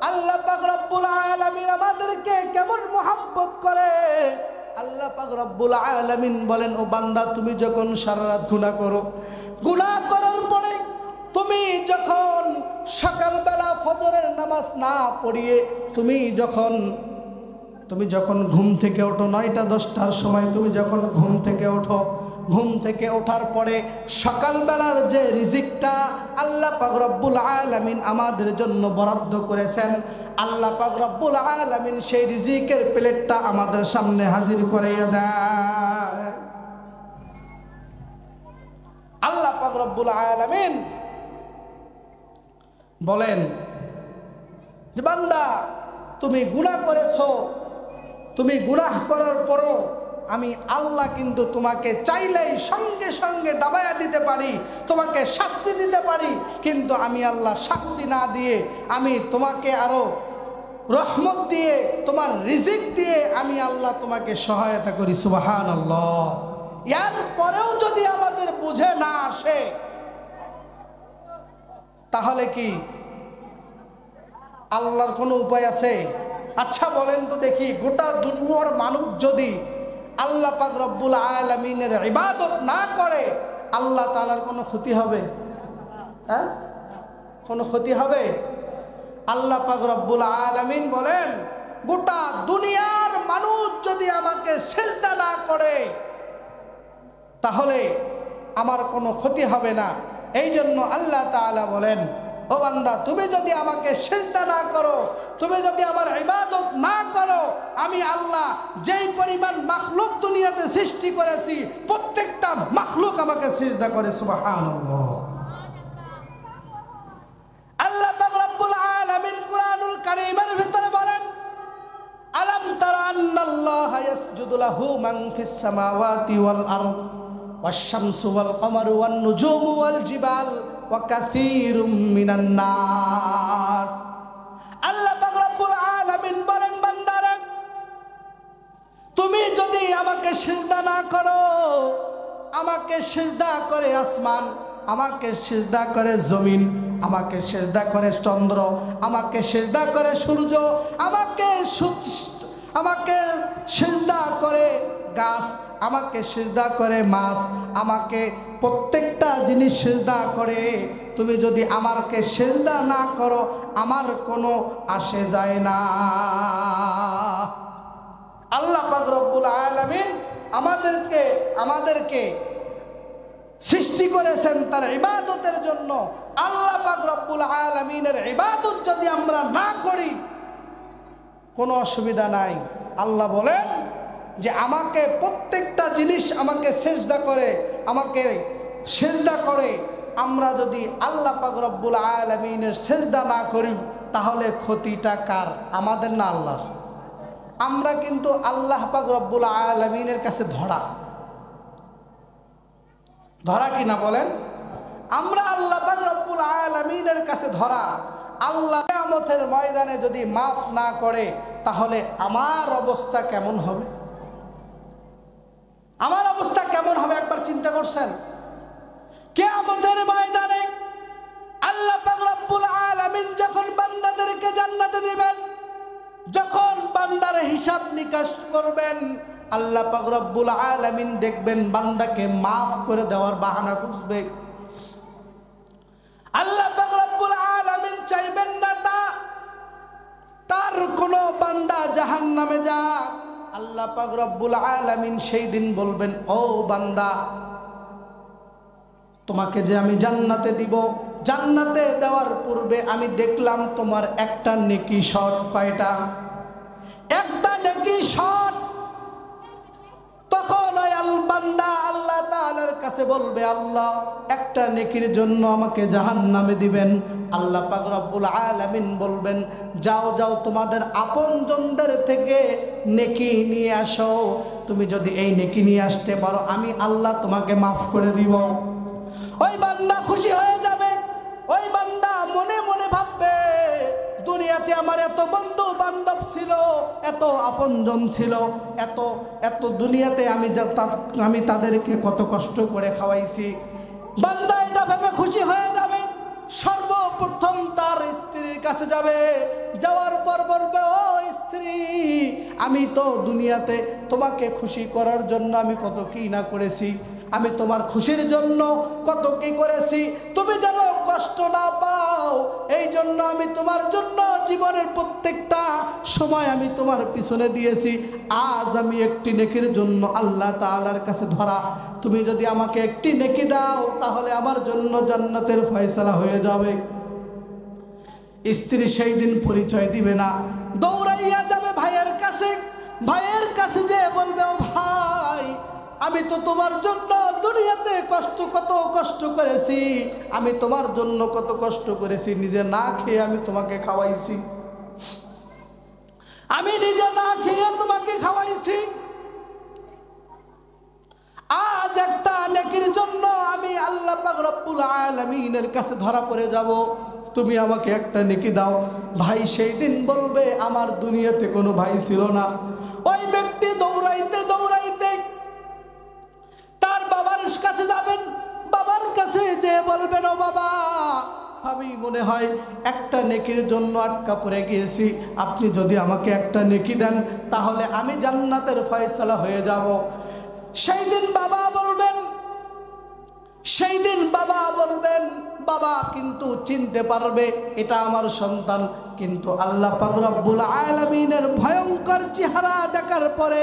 আল্লাহ পাক রব্বুল আলামিন আমাদেরকে কেমন মুহাব্বত করে। আল্লাহ পাক রব্বুল আলামিন বলেন, ও বান্দা তুমি যখন সারা রাত গুনাহ করার পরে তুমি যখন সকালবেলা ফজরের নামাজ না পড়িয়ে তুমি যখন ঘুম থেকে ওঠো ৯টা ১০টার সময়, তুমি যখন ঘুম থেকে ওঠার পরে সকালবেলার যে রিজিকটা আল্লাহ পাক রব্বুল আলামিন আমাদের জন্য বরাদ্দ করেছেন, আল্লাহ পাক রব্বুল আলামিন সেই রিজিকের প্লেটটা আমাদের সামনে হাজির করে দেয়। আল্লাহ পাক রব্বুল আলামিন বলেন যে বান্দা তুমি গুনাহ করেছো, তুমি গুনাহ করার পরও আমি আল্লাহ কিন্তু তোমাকে চাইলেই সঙ্গে সঙ্গে ডাবায়া দিতে পারি, তোমাকে শাস্তি দিতে পারি, কিন্তু আমি আল্লাহ শাস্তি না দিয়ে আমি তোমাকে আরো রহমত দিয়ে তোমার রিজিক দিয়ে আমি আল্লাহ তোমাকে সহায়তা করি। সুবহানাল্লাহ। এর পরেও যদি আমাদের বুঝে না আসে তাহলে কি আল্লাহর কোনো উপায় আছে? আচ্ছা বলেন তো দেখি, গোটা দুনিয়ার মানুষ যদি আল্লাহ পাক রব্বুল আলামিনের ইবাদত না করে আল্লাহ তাআলার কোনো ক্ষতি হবে? হ্যাঁ, কোনো ক্ষতি হবে? আল্লাহ পাক রব্বুল আলামিন বলেন গোটা দুনিয়ার মানুষ যদি আমাকে সিজদা না করে তাহলে আমার কোনো ক্ষতি হবে না। এই জন্য আল্লাহ তাআলা বলেন, ও বান্দা তুমি যদি আমাকে সিজদা না করো, তুমি যদি আমার ইবাদত না করো, আমি আল্লাহ যেই পরিমাণ মাখলুক দুনিয়াতে সৃষ্টি করেছি প্রত্যেকটা মাখলুক আমাকে সিজদা করে। সুবহানাল্লাহ। আল্লাহ পাক রব্বুল আলামিন কুরআনুল কারীমের ভিতরে বলেন, আলাম তারা আন্নাল্লাহা ইয়াসজুদু লাহু মান ফিস সামাওয়াতি ওয়াল আরদ ওয়াশ-শামসু ওয়াল কমারু ওয়ান নুজুমু ওয়াল জিবাল ওয়া কাসীরুম মিনান নাস। আল্লাহ পাক রব্বুল আলামিন বলেন বান্দারা তুমি যদি আমাকে সিজদা না করো, আমাকে সিজদা করে আসমান, আমাকে সিজদা করে জমিন, আমাকে সিজদা করে চন্দ্র, আমাকে সিজদা করে সূর্য, আমাকে সিজদা করে গাছ, আমাকে সিজদা করে মাছ, আমাকে প্রত্যেকটা জিনিস সিজদা করে। তুমি যদি আমাকে সিজদা না করো, আমার কোনো আসে যায় না। আল্লাহ পাক রব্বুল আলামিন আমাদেরকে সৃষ্টি করেছেন তার ইবাদতের জন্য। আল্লাহ পাক রব্বুল আলামিনের ইবাদত যদি আমরা না করি, কোনো অসুবিধা নাই। আল্লাহ বলেন যে আমাকে প্রত্যেকটা জিনিস আমাকে সিজদা করে, আমাকে সিজদা করে। আমরা যদি আল্লাহ পাক রব্বুল আলামিনের সিজদা না করি, তাহলে ক্ষতিটা কার? আমাদের না আল্লাহর? আমরা কিন্তু আল্লাহ পাক রব্বুল আলামিনের কাছে ধরা কিনা বলেন? আমরা আল্লাহ পাক রব্বুল আলামিনের কাছে ধরা। আল্লাহ কিয়ামতের ময়দানে যদি মাফ না করে, তাহলে আমার অবস্থা কেমন হবে? আমার অবস্থা কেমন হবে একবার চিন্তা করছেন? কিয়ামতের ময়দানে আল্লাহ পাক রব্বুল আলামিন যখন বান্দাদেরকে জান্নাতে দিবেন, যখন বান্দার হিসাব নিকাশ করবেন, আল্লাহ পাক রব্বুল আলামিন দেখবেন বান্দাকে মাফ করে দেওয়ার বাহানা খুঁজবে। আল্লাহ পাক রব্বুল আলামিন চাইবেন না তার কোনো বান্দা জাহান্নামে যাক। আল্লাহ পাক রব্বুল আলামিন সেই দিন বলবেন, ও বান্দা, তোমাকে যে আমি জান্নাতে দিব, জান্নাতে দেওয়ার পূর্বে আমি দেখলাম তোমার একটা নেকি শর্ট। কয়টা? একটা নেকি শর্ট। তখন ওই বান্দা আল্লাহ তাআলার কাছে বলবে, আল্লাহ, একটা নেকির জন্য আমাকে জাহান্নামে দিবেন। আল্লাহ পাক রব্বুল আলামিন বলবেন, যাও যাও, তোমাদের আপনজনদের থেকে নেকি নিয়ে আসো। তুমি যদি এই নেকি নিয়ে আসতে পারো, আমি আল্লাহ তোমাকে মাফ করে দিব। ওই বান্দা খুশি হয়ে যাবে। ওই বান্দা মনে মনে ভাববে, দুনিয়াতে আমার এত বন্ধু বান্ধব ছিল, এত আপনজন ছিল, এত দুনিয়াতে আমি তাদেরকে কত কষ্ট করে খাওয়াইছি। বান্দা এটা ভেবে খুশি হয়ে যাবে। সর্বপ্রথম তার স্ত্রীর কাছে যাবে। যাওয়ার পর বলবে, ও স্ত্রী, আমি তো দুনিয়াতে তোমাকে খুশি করার জন্য আমি কত কি না করেছি, আমি তোমার খুশির জন্য কত কি করেছি, তুমি যেন কষ্ট না পাও, এই জন্য আমি তোমার জন্য জীবনের প্রত্যেকটা সময় আমি তোমার পিছনে দিয়েছি। আজ আমি একটি নেকির জন্য আল্লাহ তাআলার কাছে ধরা। তুমি যদি আমাকে একটি নেকি দাও, তাহলে আমার জন্য জান্নাতের ফয়সালা হয়ে যাবে। স্ত্রী সেই দিন পরিচয় দিবে না, দৌড়াইয়া যাবে ভাইয়ের কাছে। ভাইয়ের কাছে যে বলবে, ও ভাই, আমি তো তোমার জন্য দুনিয়াতে কত কষ্ট করেছি, আমি তোমার জন্য কত কষ্ট করেছি, নিজে না খেয়ে আমি তোমাকে খাওয়াইছি, আমি নিজে না খেয়ে তোমাকে খাওয়াইছি। আজ একটা নেকির জন্য আমি আল্লাহ পাক রব্বুল আলামিনের কাছে ধরা পড়ে যাব, তুমি আমাকে একটা নেকি দাও। ভাই সেই দিন বলবে, আমার দুনিয়াতে কোনো ভাই ছিল না। ওই ব্যক্তি দৌড়াইতে দৌড়াইতে তার বাবার কাছে যাবেন। বাবার কাছে যে বলবেন, ও বাবা, আমি মনে হয় একটা নেকির জন্য আটকা পড়ে গিয়েছি, আপনি যদি আমাকে একটা নেকি দেন, তাহলে আমি জান্নাতের ফয়সালা হয়ে যাব। সেই দিন বাবা বলবেন, বাবা কিন্তু চিনতে পারবে এটা আমার সন্তান, কিন্তু আল্লাহ পাক রব্বুল আলামিনের ভয়ঙ্কর চেহারা দেখার পরে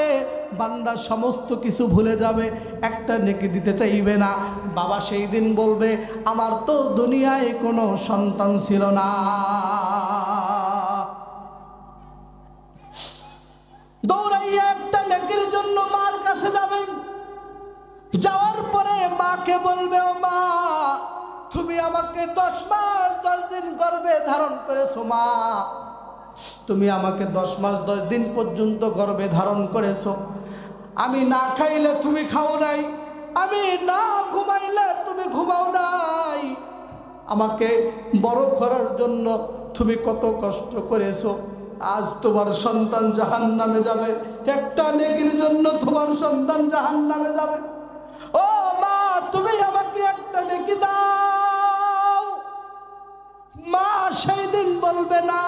বান্দা সমস্ত কিছু ভুলে যাবে, একটা নেকি দিতে চাইবে না। বাবা সেই দিন বলবে, আমার তো দুনিয়ায় কোনো সন্তান ছিল না। দৌড়াইয়া একটা নেকির জন্য মার কাছে যাবেন। যাওয়ার পরে মাকে বলবে, ও মা, তুমি আমাকে 10 মাস 10 দিন গর্ভে ধারণ করেছো। মা, তুমি আমাকে 10 মাস 10 দিন পর্যন্ত গর্ভে ধারণ করেছো। আমি না খাইলে তুমি খাও নাই, আমি না ঘুমাইলে তুমি ঘুমাও নাই, আমাকে বড় করার জন্য তুমি কত কষ্ট করেছো। আজ তোমার সন্তান জাহান্নামে যাবে, একটা নেকির জন্য তোমার সন্তান জাহান্নামে যাবে। ও মা, তুমি আমাকে একটা নেকি দাও। মা সেই দিন বলবে না,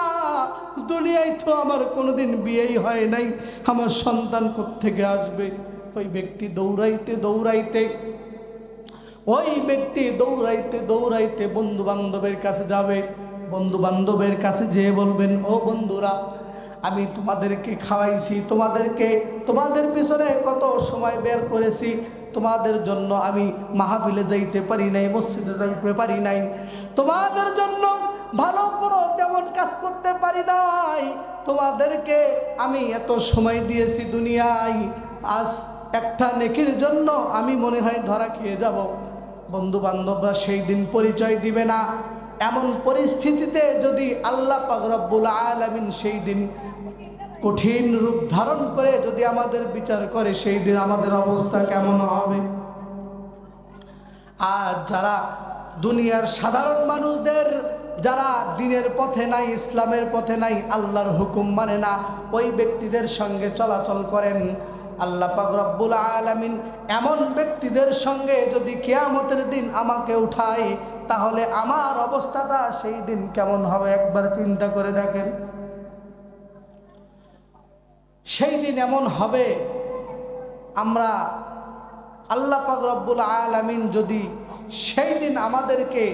দুনিয়ায় তো আমার কোনোদিন বিয়েই হয় নাই, আমার সন্তান কোত্থেকে আসবে। ওই ব্যক্তি দৌড়াইতে দৌড়াইতে বন্ধু বান্ধবের কাছে যাবে। বন্ধু বান্ধবের কাছে যেয়ে বলবেন, ও বন্ধুরা, আমি তোমাদেরকে খাওয়াইছি, তোমাদের পিছনে কত সময় বের করেছি, তোমাদের জন্য আমি মাহফিলে যাইতে পারি নাই, মসজিদে যাইতে পারি নাই, তোমাদের জন্য ভালো কোনো তেমন কাজ করতে পারি নাই, তোমাদেরকে আমি এত সময় দিয়েছি দুনিয়ায়, আজ একটা নেকির জন্য আমি মনে হয় ধরা খেয়ে যাব। বন্ধু বান্ধবরা সেই দিন পরিচয় দিবে না। এমন পরিস্থিতিতে যদি আল্লাহ পাক রব্বুল আলামিন সেই দিন কঠিন রূপ ধারণ করে যদি আমাদের বিচার করে, সেই দিন আমাদের অবস্থা কেমন হবে। আর যারা দুনিয়ার সাধারণ মানুষদের, যারা দিনের পথে নাই, ইসলামের পথে নাই, আল্লাহর হুকুম মানে না, ওই ব্যক্তিদের সঙ্গে চলাচল করেন, আল্লাহ পাক রব্বুল আলামিন এমন ব্যক্তিদের সঙ্গে যদি কিয়ামতের দিন আমাকে উঠায়, তাহলে আমার অবস্থাটা সেই দিন কেমন হবে একবার চিন্তা করে দেখেন। সেই দিন এমন হবে, আমরা আল্লাহ পাক রব্বুল আলামিন যদি সেই দিন আমাদেরকে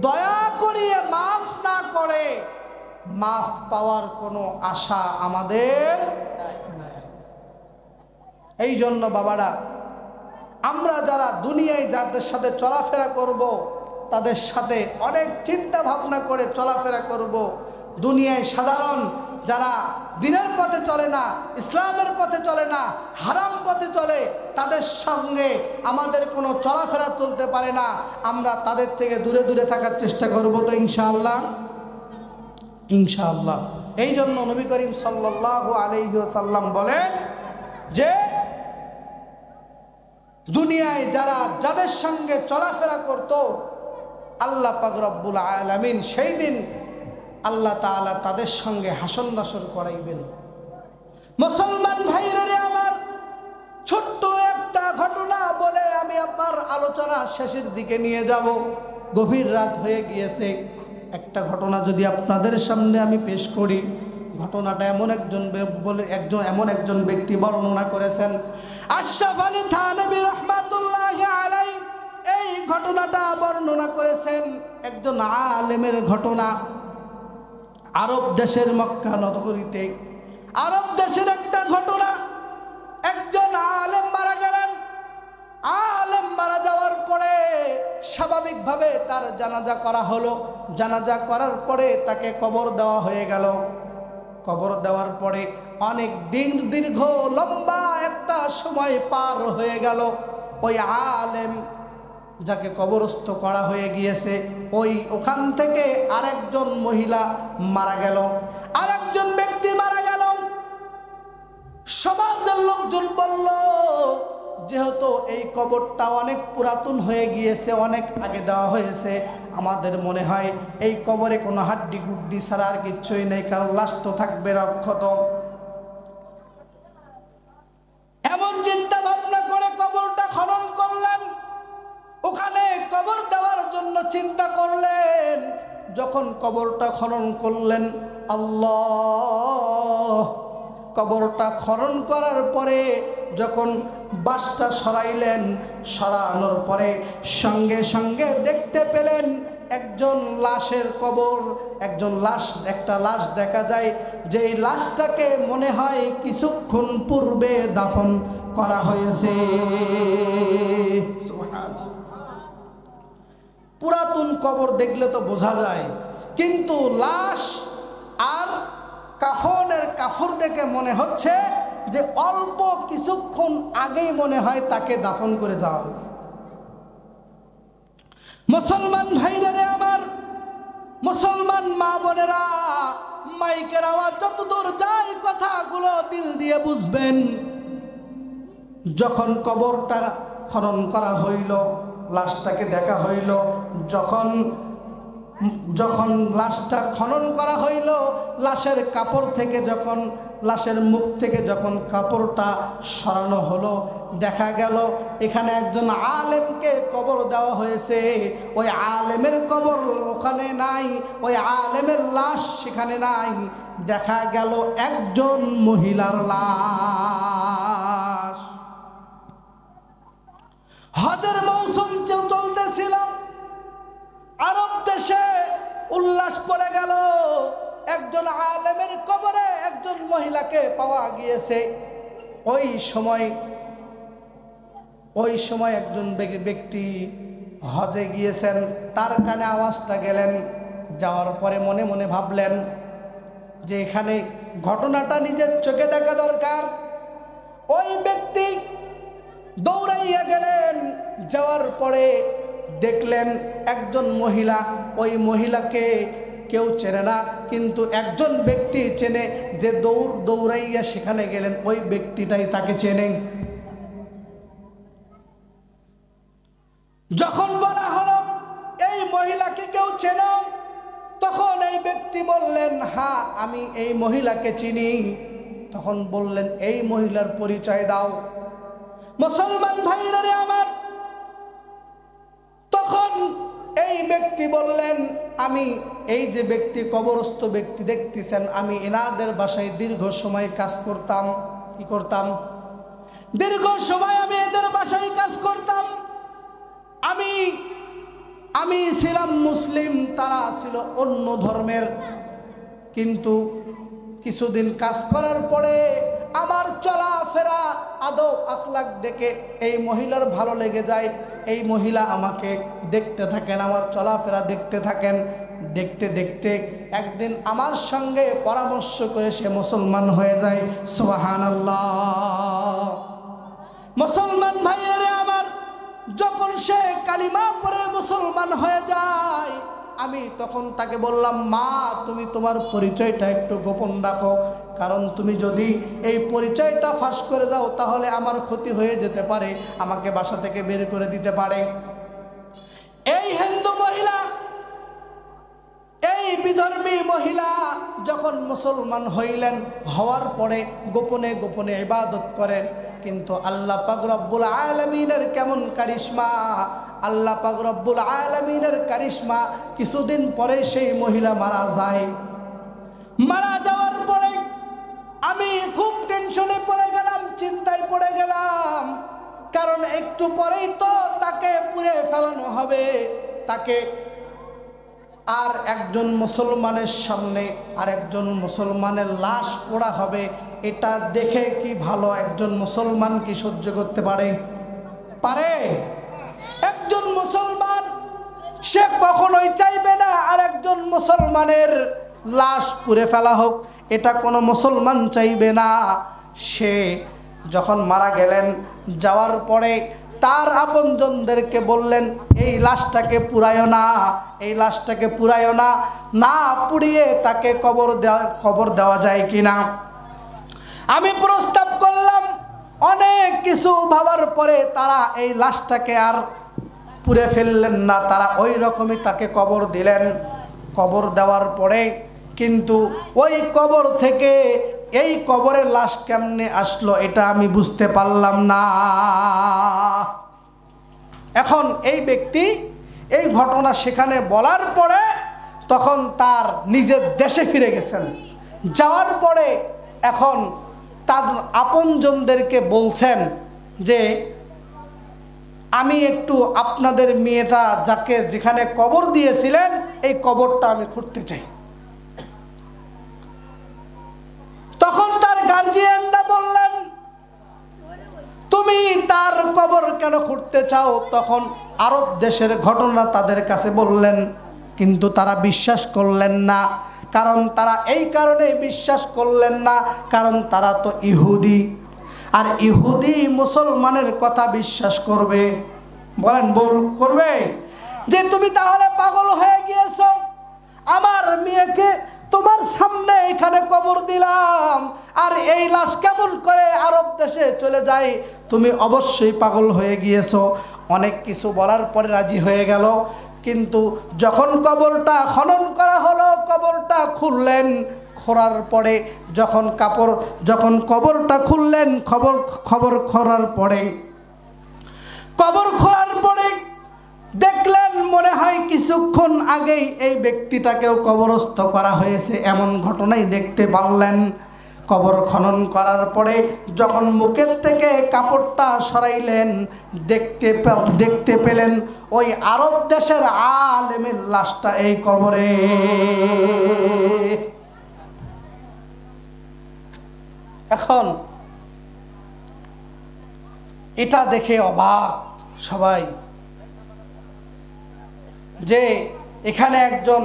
দয়া করিয়ে মাফ না করে, মাফ পাওয়ার কোনো আশা আমাদের নাই। এই জন্য বাবারা, আমরা যারা দুনিয়ায় যাদের সাথে চলাফেরা করব, তাদের সাথে অনেক চিন্তা ভাবনা করে চলাফেরা করব। দুনিয়ায় সাধারণ যারা দিনের পথে চলে না, ইসলামের পথে চলে না, হারাম পথে চলে, তাদের সঙ্গে আমাদের কোনো চলাফেরা চলতে পারে না। আমরা তাদের থেকে দূরে দূরে থাকার চেষ্টা করব তো ইনশাআল্লাহ, ইনশাআল্লাহ। এই জন্য নবী করিম সাল্লাল্লাহু আলাইহি ওয়াসাল্লাম বলেন যে দুনিয়ায় যাদের সঙ্গে চলাফেরা করত, আল্লাহ পাক রব্বুল আলামিন সেই দিন আল্লাহ তাআলা তাদের সঙ্গে হাসর নাসর করাইবেন। মুসলমান ভাইরা রে আমার, ছোট্ট একটা ঘটনা বলে আমি আপনার আলোচনা শেষের দিকে নিয়ে যাব। গভীর রাত হয়ে গিয়েছে। একটা ঘটনা যদি আপনাদের সামনে আমি পেশ করি, ঘটনাটা এমন একজন ব্যক্তি বর্ণনা করেছেন, আশরাফ আলী থানভী রাহমাতুল্লাহি আলাইহি। এই ঘটনাটা বর্ণনা করেছেন একজন আলেমের ঘটনা। আরব দেশের মক্কা নগরীতে, আরব দেশের একটা ঘটনা। একজন আলেম মারা গেলেন। আলেম মারা যাওয়ার পরে স্বাভাবিকভাবে তার জানাজা করা হলো। জানাজা করার পরে তাকে কবর দেওয়া হয়ে গেল। কবর দেওয়ার পরে অনেক দিন, দীর্ঘ লম্বা একটা সময় পার হয়ে গেল। ওই আলেম যাকে কবরস্থ করা হয়ে গিয়েছে, ওখান থেকে আরেকজন মহিলা মারা গেল, আরেকজন ব্যক্তি মারা গেল। সমাজের লোকজন বলল, যেহেতু এই কবরটা অনেক পুরাতন হয়ে গিয়েছে, অনেক আগে দেওয়া হয়েছে, আমাদের মনে হয় এই কবরে কোনো হাড্ডি গুড্ডি ছাড়া আর কিচ্ছুই নেই, কারণ লাশ তো থাকবে অক্ষত। এমন চিন্তা ভাবনা করে কবরটা খনন করলেন। ওখানে কবর দেওয়ার জন্য চিন্তা করলেন। যখন কবরটা খনন করলেন, আল্লাহ, কবরটা খনন করার পরে যখন বাঁশটা সরাইলেন, সরানোর পরে সঙ্গে সঙ্গে দেখতে পেলেন একজন লাশের কবর, একটা লাশ দেখা যায়, যে লাশটাকে মনে হয় কিছুক্ষণ পূর্বে দাফন করা হয়েছে। পুরাতন কবর দেখলে তো বোঝা যায়, কিন্তু লাশ আর কাফনের কাফড় দেখে মনে হচ্ছে যে অল্প কিছুক্ষণ আগেই মনে হয় তাকে দাফন করে যাওয়া হয়েছে। মুসলমান ভাইরা রে আমার, মুসলমান মা বোনেরা, মাইকের আওয়াজ যতদূর যায় কথাগুলো দিল দিয়ে বুঝবেন। যখন কবরটা খনন করা হইল, লাশটাকে দেখা হইল, যখন যখন লাশটা খনন করা হইল, লাশের কাপড় থেকে যখন লাশের মুখ থেকে যখন কাপড়টা সরানো হলো, দেখা গেল এখানে একজন আলেমকে কবর দেওয়া হয়েছে। ওই আলেমের কবর ওখানে নাই, ওই আলেমের লাশ সেখানে নাই, দেখা গেল একজন মহিলার লাশ। হজের মৌসুম চলতেছিল, আরব দেশে উল্লাস পড়ে গেল। একজন আলেমের কবরে একজন মহিলাকে পাওয়া গিয়েছে। ওই সময় একজন ব্যক্তি হজে গিয়েছেন, তার কানে আওয়াজটা গেলেন। যাওয়ার পরে মনে মনে ভাবলেন যে এখানে ঘটনাটা নিজের চোখে দেখা দরকার। ওই ব্যক্তি দৌড়াইয়া গেলেন, যাওয়ার পরে দেখলেন একজন মহিলা। ওই মহিলাকে কেউ চেনে না, কিন্তু একজন ব্যক্তি চেনে, যে দৌড়াইয়া সেখানে গেলেন ওই ব্যক্তিটাই তাকে চেনে। যখন বলা হলো এই মহিলাকে কেউ চেনো, তখন এই ব্যক্তি বললেন, হ্যাঁ আমি এই মহিলাকে চিনি। তখন বললেন, এই মহিলার পরিচয় দাও। মুসলমান ভাইরা রে আমার, তখন এই ব্যক্তি বললেন, আমি এই যে ব্যক্তি কবরস্থ ব্যক্তি দেখতেছেন, আমি এনাদের বাসায় দীর্ঘ সময় কাজ করতাম। কি করতাম? দীর্ঘ সময় আমি এদের বাসায় কাজ করতাম। আমি ছিলাম মুসলিম, তারা ছিল অন্য ধর্মের। কিন্তু কিছুদিন কাজ করার পরে আমার চলাফেরা, আদব আখলাক দেখে এই মহিলার ভালো লেগে যায়। এই মহিলা আমাকে দেখতে থাকেন, আমার চলাফেরা দেখতে থাকেন। দেখতে দেখতে একদিন আমার সঙ্গে পরামর্শ করে সে মুসলমান হয়ে যায়। সুবহানাল্লাহ। মুসলমান ভাইয়েরা আমার, যখন সে কালিমা পড়ে মুসলমান হয়ে যায়, আমি তখন তাকে বললাম, মা তুমি তোমার পরিচয়টা একটু গোপন রাখো, কারণ তুমি যদি এই পরিচয়টা ফাঁস করে দাও তাহলে আমার ক্ষতি হয়ে যেতে পারে, আমাকে বাসা থেকে বের করে দিতে পারে। এই হিন্দু মহিলা, এই বিধর্মী মহিলা যখন মুসলমান হইলেন, হওয়ার পরে গোপনে গোপনে ইবাদত করেন। কিন্তু আল্লাহ পাক রব্বুল আলামিনের কেমন কারিশমা, আল্লাহ পাক রব্বুল আলামিনের কারিশমা, কিছুদিন পরে সেই মহিলা মারা যায়। মারা যাওয়ার পরে আমি খুব টেনশনে পড়ে গেলাম, চিন্তায় পড়ে গেলাম, কারণ একটু পরেই তো তাকে পুড়ে ফেলানো হবে। তাকে আর একজন মুসলমানের সামনে আর একজন মুসলমানের লাশ পোড়া হবে। এটা দেখে কি ভালো একজন মুসলমান কি সহ্য করতে পারে? একজন মুসলমান সে কখনোই চাইবে না আর একজন মুসলমানের লাশ পুড়ে ফেলা হোক, এটা কোনো মুসলমান চাইবে না। সে যখন মারা গেলেন, যাওয়ার পরে তার আপনজনদেরকে বললেন, এই লাশটাকে পুড়ায়ও না, এই লাশটাকে পুড়ায়ও না, না পুড়িয়ে তাকে কবর দেওয়া যায় কিনা। আমি প্রস্তাব করলাম। অনেক কিছু ভাবার পরে তারা এই লাশটাকে আর পুড়ে ফেললেন না, তারা ওই রকমই তাকে কবর দিলেন। কবর দেওয়ার পরে কিন্তু ওই কবর থেকে এই কবরের লাশ কেমনে আসলো এটা আমি বুঝতে পারলাম না। এখন এই ব্যক্তি এই ঘটনা সেখানে বলার পরে তখন তার নিজের দেশে ফিরে গেছেন। যাওয়ার পরে এখন তার আপনজনদেরকে বলছেন যে আমি একটু আপনাদের মেয়েটা যাকে যেখানে কবর দিয়েছিলেন এই কবরটা আমি খুঁড়তে চাই। তখন তার গার্জিয়ানরা বললেন, তুমি তার কবর কেন খুঁড়তে চাও? তখন আরব দেশের ঘটনা তাদের কাছে বললেন, কিন্তু তারা বিশ্বাস করলেন না। কারণ তারা এই কারণে বিশ্বাস করলেন না, কারণ তারা তো ইহুদি, আর ইহুদি মুসলমানের কথা বিশ্বাস করবে? বলেন করবে? যে তুমি তাহলে পাগল হয়ে গিয়েছো, আমার মেয়েকে তোমার সামনে এখানে কবর দিলাম আর এই লাশ কেমন করে আরব দেশে চলে যায়, তুমি অবশ্যই পাগল হয়ে গিয়েছো। অনেক কিছু বলার পরে রাজি হয়ে গেল। কিন্তু যখন কবরটা খনন করা হলো, কবরটা খুললেন, খোঁড়ার পরে যখন কবরটা খুললেন, কবর খোঁড়ার পরে দেখলেন মনে হয় কিছুক্ষণ আগেই এই ব্যক্তিটাকেও কবরস্থ করা হয়েছে, এমন ঘটনাই দেখতে পারলেন। কবর খনন করার পরে যখন মুখের থেকে কাপড়টা সরাইলেন, দেখতে পেলেন ওই আরব দেশের আলেমের লাশটা এই কবরে। এখন এটা দেখে অবাক সবাই, যে এখানে একজন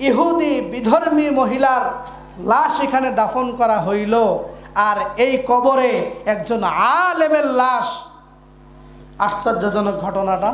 ইহুদি বিধর্মী মহিলার লাশ এখানে দাফন করা হইল, আর এই কবরে একজন আলেমের লাশ। আশ্চর্যজনক ঘটনাটা।